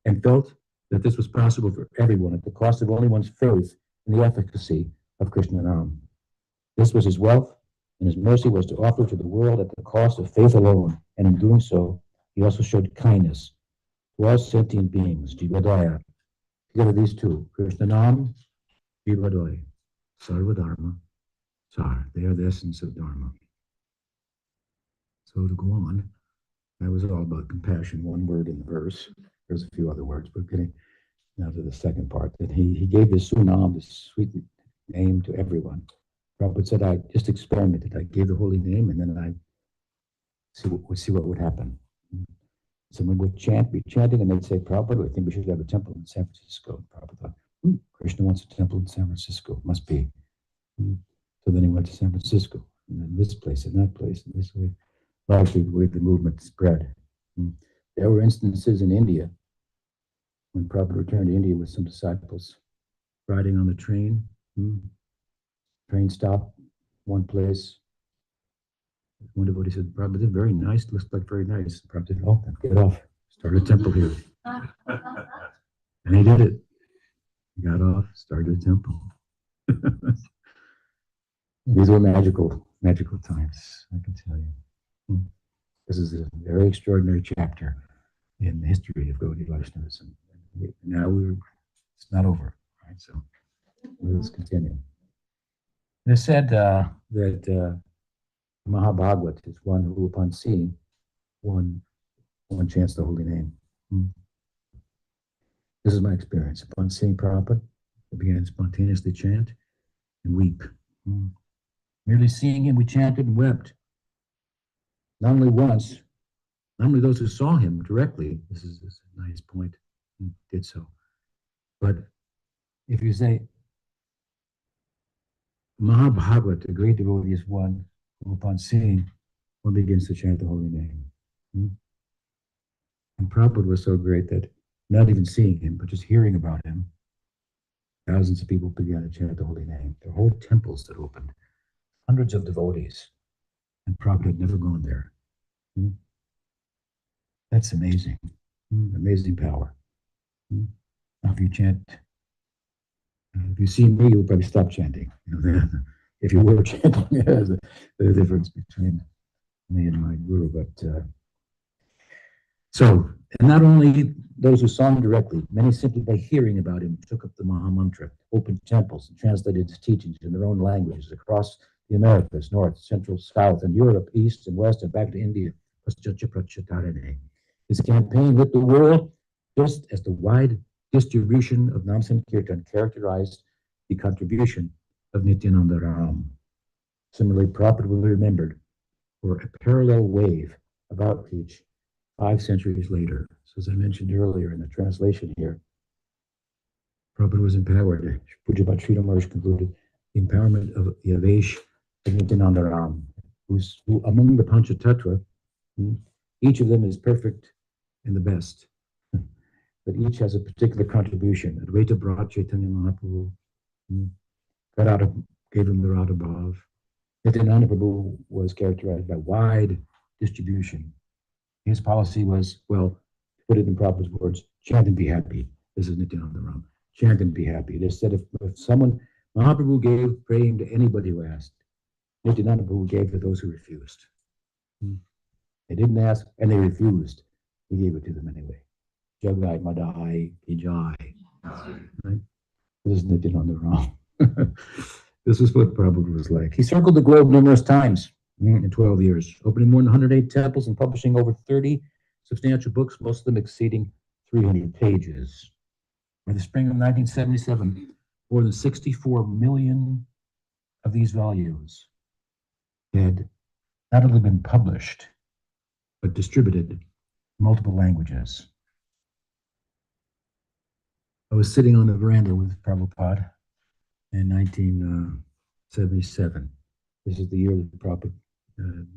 and felt that this was possible for everyone at the cost of only one's faith in the efficacy of Krishna Nam. This was his wealth, and his mercy was to offer to the world at the cost of faith alone, and in doing so, he also showed kindness to all sentient beings, Jivadaya. Together these two, Krishna Nam, Jivadaya, Sarva Dharma, Sar. They are the essence of Dharma. So to go on, that was all about compassion, one word in the verse. There's a few other words, but getting now to the second part, that he gave this Sunam, this sweet name to everyone. Prabhupada said, I just experimented. I gave the holy name, and then I see what would happen. Someone would be chanting, and they'd say, Prabhupada, I think we should have a temple in San Francisco. Prabhupada thought, Krishna wants a temple in San Francisco. Must be. So then he went to San Francisco, and then this place, and that place, and this way, largely the way the movement spread. There were instances in India when Prabhupada returned to India with some disciples, riding on the train. Train stopped one place. One devotee said, Prabhupada, this is very nice, looks like very nice. Prabhupada said, oh, get off, start a temple here. And he did it. He got off, started a temple. These were magical times, I can tell you. This is a very extraordinary chapter in the history of Gaudiya Vaishnavism. Now it's not over, right? So let's continue. It is said that Mahabhagavad is one who, upon seeing one chants the holy name. This is my experience. Upon seeing Prabhupada, I began to spontaneously chant and weep. Merely seeing him, we chanted and wept. Not only once, not only those who saw him directly, this is a nice point, did so. But if you say, Mahabhagavad, the great devotee, is one who, upon seeing, one begins to chant the holy name. And Prabhupada was so great that not even seeing him, but just hearing about him, thousands of people began to chant the holy name. There were whole temples that opened, hundreds of devotees, and Prabhupada had never gone there. That's amazing. Amazing power. Now, if you chant, if you see me, you'll probably stop chanting. If you were chanting, there's a difference between me and my guru. But so, and not only those who saw him directly, many simply by hearing about him took up the Maha Mantra, opened temples, and translated his teachings in their own languages across the Americas, North, Central, South, and Europe, East and West, and back to India. His campaign lit the world just as the wide distribution of Nam Sankirtan characterized the contribution of Nityananda Ram. Similarly, Prabhupada will be remembered for a parallel wave of outreach 5 centuries later. So as I mentioned earlier in the translation here, Prabhupada was empowered. Pujyapat Sridhar Maharaj concluded the empowerment of the Avesh of Nityananda Ram, who among the Panchatattva, each of them is perfect and the best, but each has a particular contribution. Advaita brought Chaitanya Mahaprabhu, gave him the Radha Bhav. Nityananda Prabhu was characterized by wide distribution. His policy was, well, to put it in Prabhupada's words, chant and be happy. This is Nityananda Ram. Chant and be happy. They said if someone, Mahaprabhu gave praying to anybody who asked. Nityananda Prabhu gave to those who refused. They didn't ask and they refused. He gave it to them anyway. Jagai Madai Vijay. Right? This is Nityananda Ram. This is what Prabhupada was like. He circled the globe numerous times in 12 years, opening more than 108 temples and publishing over 30 substantial books, most of them exceeding 300 pages. By the spring of 1977, more than 64 million of these volumes had not only been published, but distributed in multiple languages. I was sitting on the veranda with Prabhupada in 1977. This is the year that Prabhupada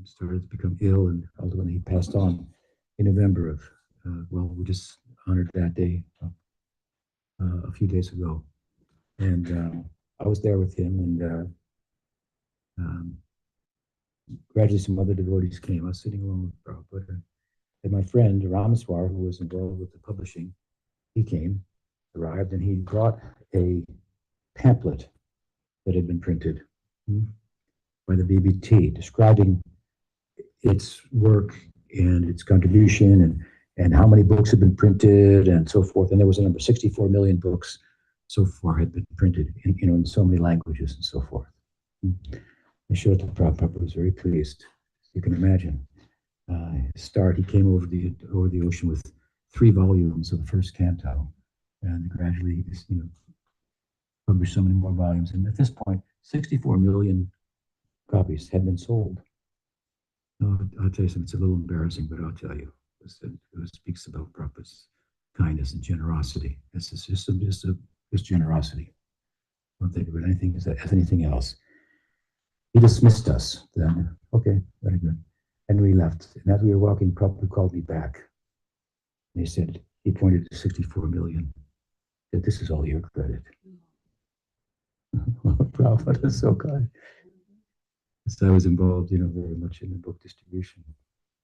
started to become ill, and ultimately he passed on in November of, we just honored that day a few days ago. And I was there with him, and gradually some other devotees came. I was sitting along with Prabhupada, and my friend Ramaswar, who was involved with the publishing, he arrived, and he brought a pamphlet that had been printed by the BBT describing its work and its contribution and how many books had been printed and so forth. And there was a number, 64 million books so far had been printed in so many languages and so forth. I showed it to Prabhupada, was very pleased. You can imagine. He came over the ocean with 3 volumes of the first canto, and gradually, published so many more volumes. And at this point, 64 million copies had been sold. I'll tell you something, it's a little embarrassing, but I'll tell you. It speaks about Prabhupada's kindness and generosity. It's just generosity. Don't think of it as anything else. He dismissed us then. Okay, very good. And we left. And as we were walking, Prabhupada called me back. And he said, he pointed to 64 million. That this is all your credit. Prabhupada is so kind. So I was involved, very much in the book distribution.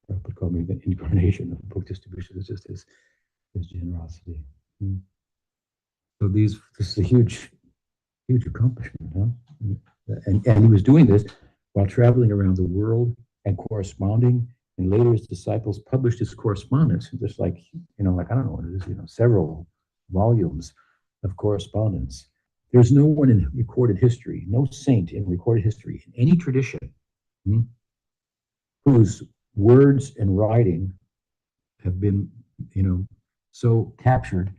Prabhupada called me the incarnation of book distribution. It's just his generosity. So this is a huge accomplishment, huh? And he was doing this while traveling around the world and corresponding. And later, his disciples published his correspondence, just like I don't know what it is, several volumes of correspondence. There's no one in recorded history, no saint in recorded history, in any tradition, whose words and writing have been, so captured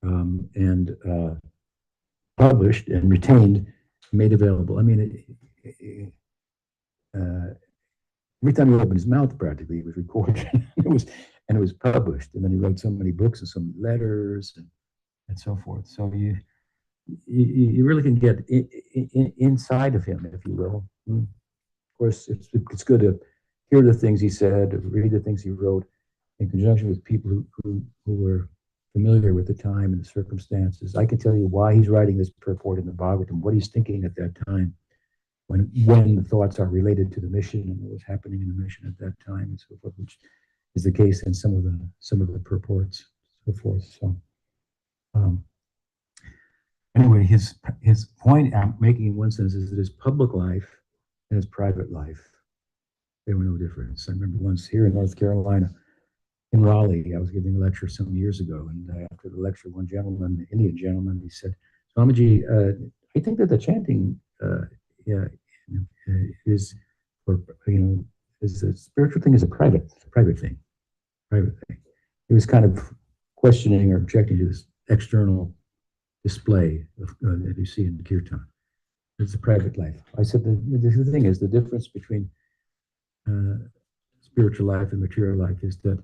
and published and retained, made available. I mean, every time he opened his mouth, practically, it was recorded. it was published, and then he wrote so many books and so many letters and so forth. So you really can get inside of him, if you will. Of course, it's good to hear the things he said, read the things he wrote, in conjunction with people who were familiar with the time and the circumstances. I can tell you why he's writing this purport in the Bhagavatam, what he's thinking at that time, when the thoughts are related to the mission and what was happening in the mission at that time, and so forth, which is the case in some of the purports, so forth. So. Anyway, his point I'm making in one sense is that his public life and his private life, they were no difference. I remember once here in North Carolina, in Raleigh, I was giving a lecture some years ago, and after the lecture, one gentleman, an Indian gentleman, he said, "Swamiji, I think that the chanting, is for is a spiritual thing, is a private thing, He was kind of questioning or objecting to this external display that you see in kirtan. It's a private life. I said the thing is, the difference between spiritual life and material life is that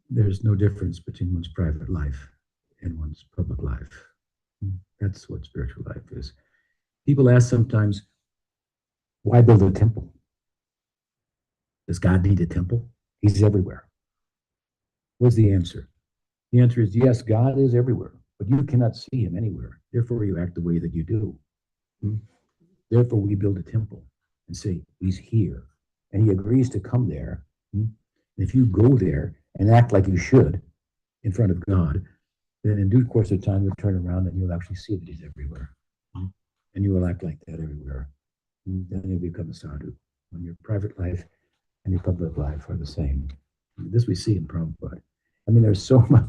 there's no difference between one's private life and one's public life. That's what spiritual life is. People ask sometimes, why build a temple? Does God need a temple? He's everywhere. What's the answer? The answer is yes, God is everywhere, but you cannot see him anywhere. Therefore, you act the way that you do. Therefore, we build a temple and say, he's here. And he agrees to come there. If you go there and act like you should in front of God, then in due course of time, you'll turn around and you'll actually see that he's everywhere. And you will act like that everywhere. Then you'll become a sadhu. When your private life and your public life are the same. This we see in Prabhupada. I mean, there's so much.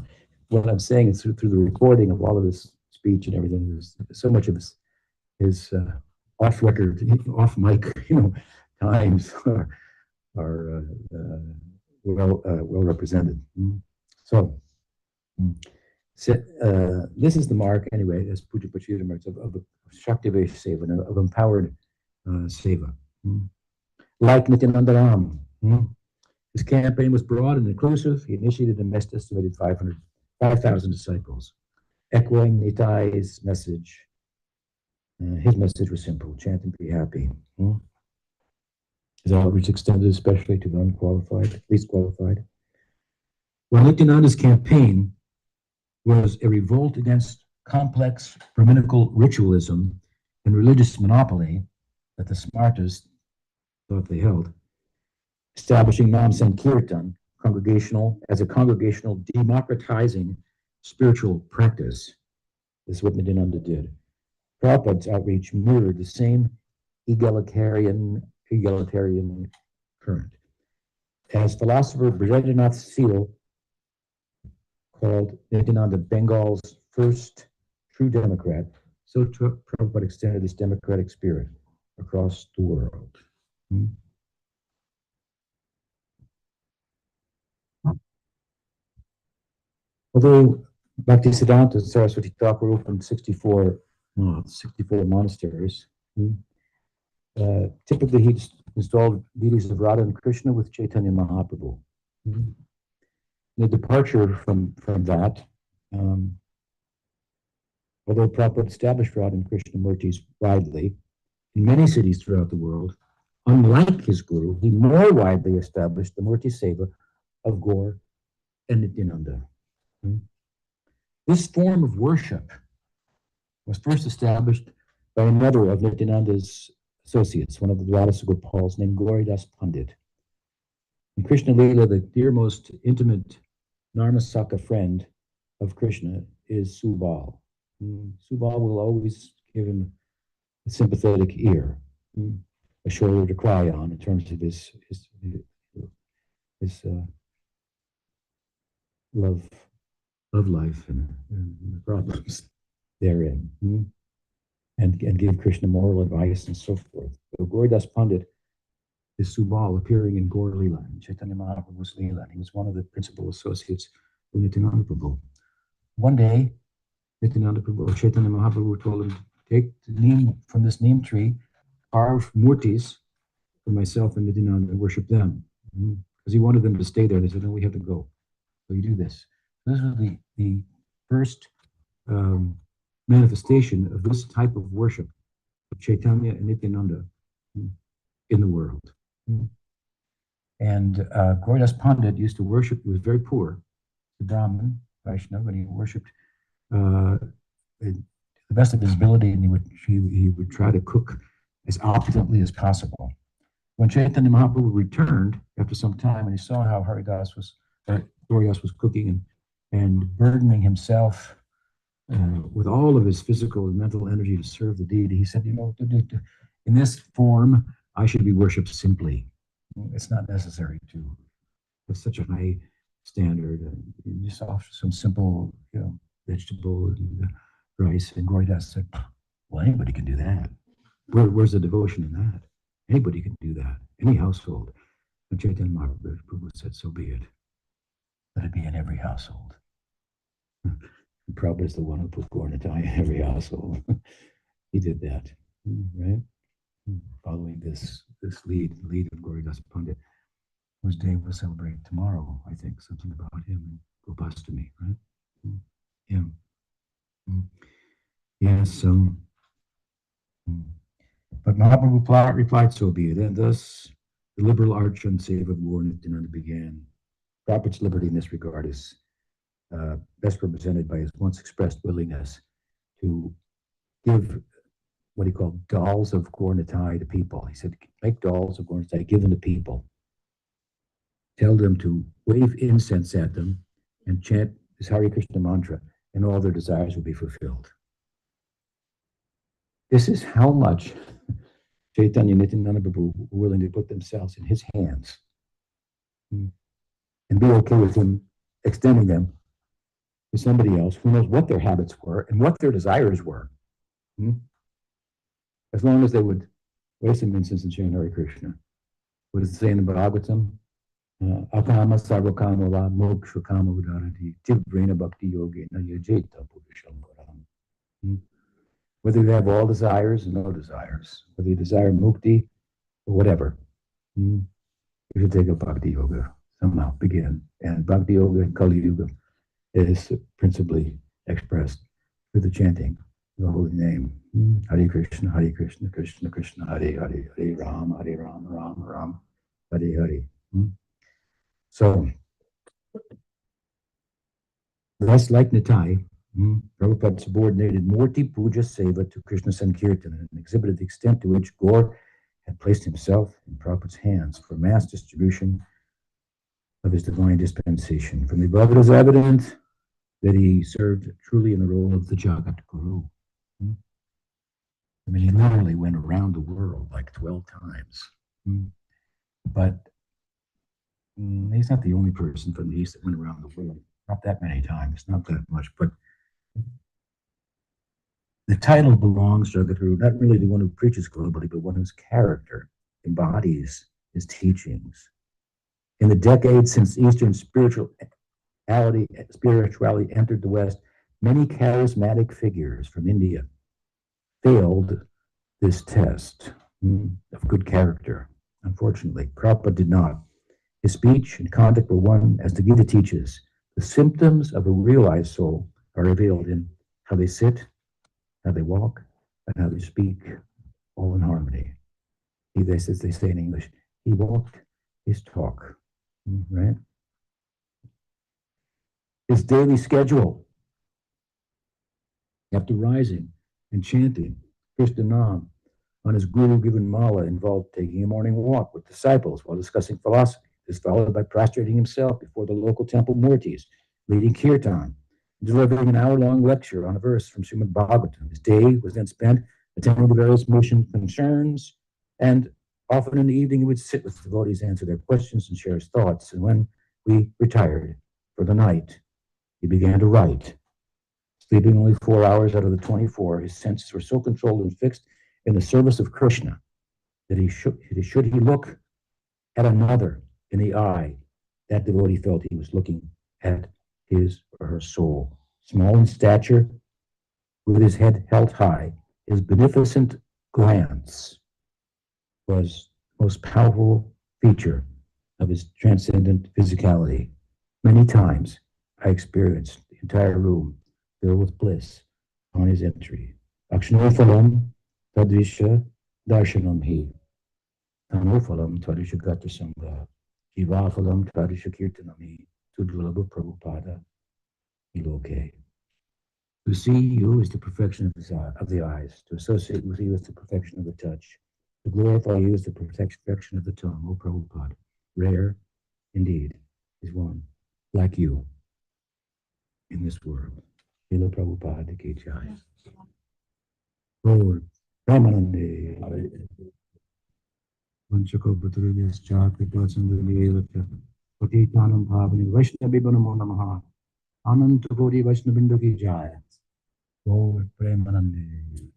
What I'm saying is through the recording of all of his speech and everything, there's so much of his off record, off mic, times are well represented. So this is the mark, anyway, as Puja Pachita marks of Shaktivesh Seva, of empowered Seva. Like Nityananda Ram, his campaign was broad and inclusive. He initiated and estimated 5,000 disciples, echoing Nitai's message. His message was simple: chant and be happy. His outreach extended especially to the unqualified, least qualified. While Nityananda's campaign was a revolt against complex Brahminical ritualism and religious monopoly that the Smartas thought they held, establishing Nam Sankirtan as a congregational democratizing spiritual practice. This is what Nityananda did. Prabhupada's outreach mirrored the same egalitarian current. As philosopher Brijendranath Seal called Nityananda Bengal's first true democrat, so Prabhupada extended this democratic spirit across the world. Although Bhaktisiddhanta Saraswati Thakur opened 64 monasteries, typically he installed deities of Radha and Krishna with Chaitanya Mahaprabhu. The departure from that, although Prabhupada established Radha and Krishna murtis widely in many cities throughout the world, unlike his guru, he more widely established the murti seva of Gaur and Nityananda. This form of worship was first established by another of Nityananda's associates, one of the Dwadasa Gopals named Gauridas Pandit. In Krishna Lila, the dear most intimate Narmasaka friend of Krishna is Subal. Subal will always give him a sympathetic ear, a shoulder to cry on in terms of his love life and the problems therein, and give Krishna moral advice and so forth. So Gauridas Pandit is Subal appearing in Gaur Lila, in Chaitanya Mahaprabhu's Lila. He was one of the principal associates of Nityananda Prabhu. One day, Nityananda Prabhu, or Chaitanya Mahaprabhu told him, take the neem from this neem tree, carve murtis for myself and Nityananda and worship them. Because he wanted them to stay there. They said, no, we have to go. So you do this. This was the first manifestation of this type of worship of Chaitanya and Nityananda in the world. And Gauridas Pandit used to worship, he was very poor, the Brahmin, Vaishnava, and he worshipped to the best of his ability, and he would try to cook as opulently as possible. When Chaitanya Mahaprabhu returned after some time, and he saw how Gauridas was cooking and burdening himself with all of his physical and mental energy to serve the deity, he said, in this form, I should be worshipped simply. It's not necessary to have such a high standard. You just offer some simple, vegetable and rice. And Gauridas said, well, anybody can do that. Where's the devotion in that? Anybody can do that. Any household. And Chaitanya Mahaprabhu said, so be it. Let it be in every household. Prabhupada is the one who put Gaurnitai in every household. He did that, right? Following this lead of Gauridas Pandit, whose day we'll celebrate tomorrow, I think, something about him, Gopastami, right? Yeah. Yes, but Mahaprabhu replied, so be it. And thus, the liberal arch and save of Gaur Nityananda began. Prabhupada's liberty in this regard is best represented by his once expressed willingness to give what he called dolls of Gaur Nitai to people. He said, make dolls of Gaur Nitai, give them to people. Tell them to wave incense at them and chant this Hare Krishna mantra, and all their desires will be fulfilled. This is how much Chaitanya Nityananda Prabhu were willing to put themselves in his hands and be okay with him extending them to somebody else who knows what their habits were and what their desires were. As long as they would wave some incense and chant Hare Krishna. What does it say in the Bhagavatam? Akama sarvakama va moksha kama udarati tivrena bhakti yoge na yajeta purusham param. Whether you have all desires or no desires, whether you desire mukti or whatever, you should take up bhakti yoga, somehow begin. And bhakti yoga in Kali Yuga is principally expressed through the chanting of the holy name. Hare Krishna, Krishna Krishna, Hare Hare, Hare Ram, Ram Ram, Hare Hare. So, thus, like Nitai, Prabhupada subordinated Murti Puja Seva to Krishna Sankirtan and exhibited the extent to which Gaur had placed himself in Prabhupada's hands for mass distribution of his divine dispensation. From the above, it is evident that he served truly in the role of the Jagat Guru. I mean, he literally went around the world like 12 times. But he's not the only person from the East that went around the world. Not that many times, not that much. But the title belongs to Jagadguru, not really the one who preaches globally, but one whose character embodies his teachings. In the decades since Eastern spirituality entered the West, many charismatic figures from India failed this test of good character. Unfortunately, Prabhupada did not. His speech and conduct were one, as the Gita teaches. The symptoms of a realized soul are revealed in how they sit, how they walk, and how they speak, all in harmony. As they say in English, he walked his talk, right? his daily schedule. After rising and chanting Krishna Nam on his guru-given mala involved taking a morning walk with disciples while discussing philosophy. This followed by prostrating himself before the local temple murtis, leading kirtan, delivering an hour-long lecture on a verse from Srimad Bhagavatam. His day was then spent attending to various mission concerns, and often in the evening he would sit with the devotees, answer their questions, and share his thoughts. And when we retired for the night, he began to write. Sleeping only 4 hours out of the 24, his senses were so controlled and fixed in the service of Krishna that should he look at another in the eye, that devotee felt he was looking at his or her soul. Small in stature, with his head held high, his beneficent glance was the most powerful feature of his transcendent physicality. Many times I experienced the entire room filled with bliss on his entry. Akshnofalam tadrisha darshanam hi. Tanofalam tadrisha gata sangha. Jivafalam tadrisha kirtanam hi. Tudulabha Prabhupada iloke. To see you is the perfection of the eyes. To associate with you is the perfection of the touch. To glorify you is the perfection of the tongue. O Prabhupada, rare indeed is one like you in this world. Srila Prabhupada ki jai. Lord, Ramanande. Vanchako Bhutruvyascha Kripasandhuliyevata Patitanam Bhavani Vaishnavibhanamo Namaha Ananta Gori Vaishnavindaki Jai. Lord, Premanande.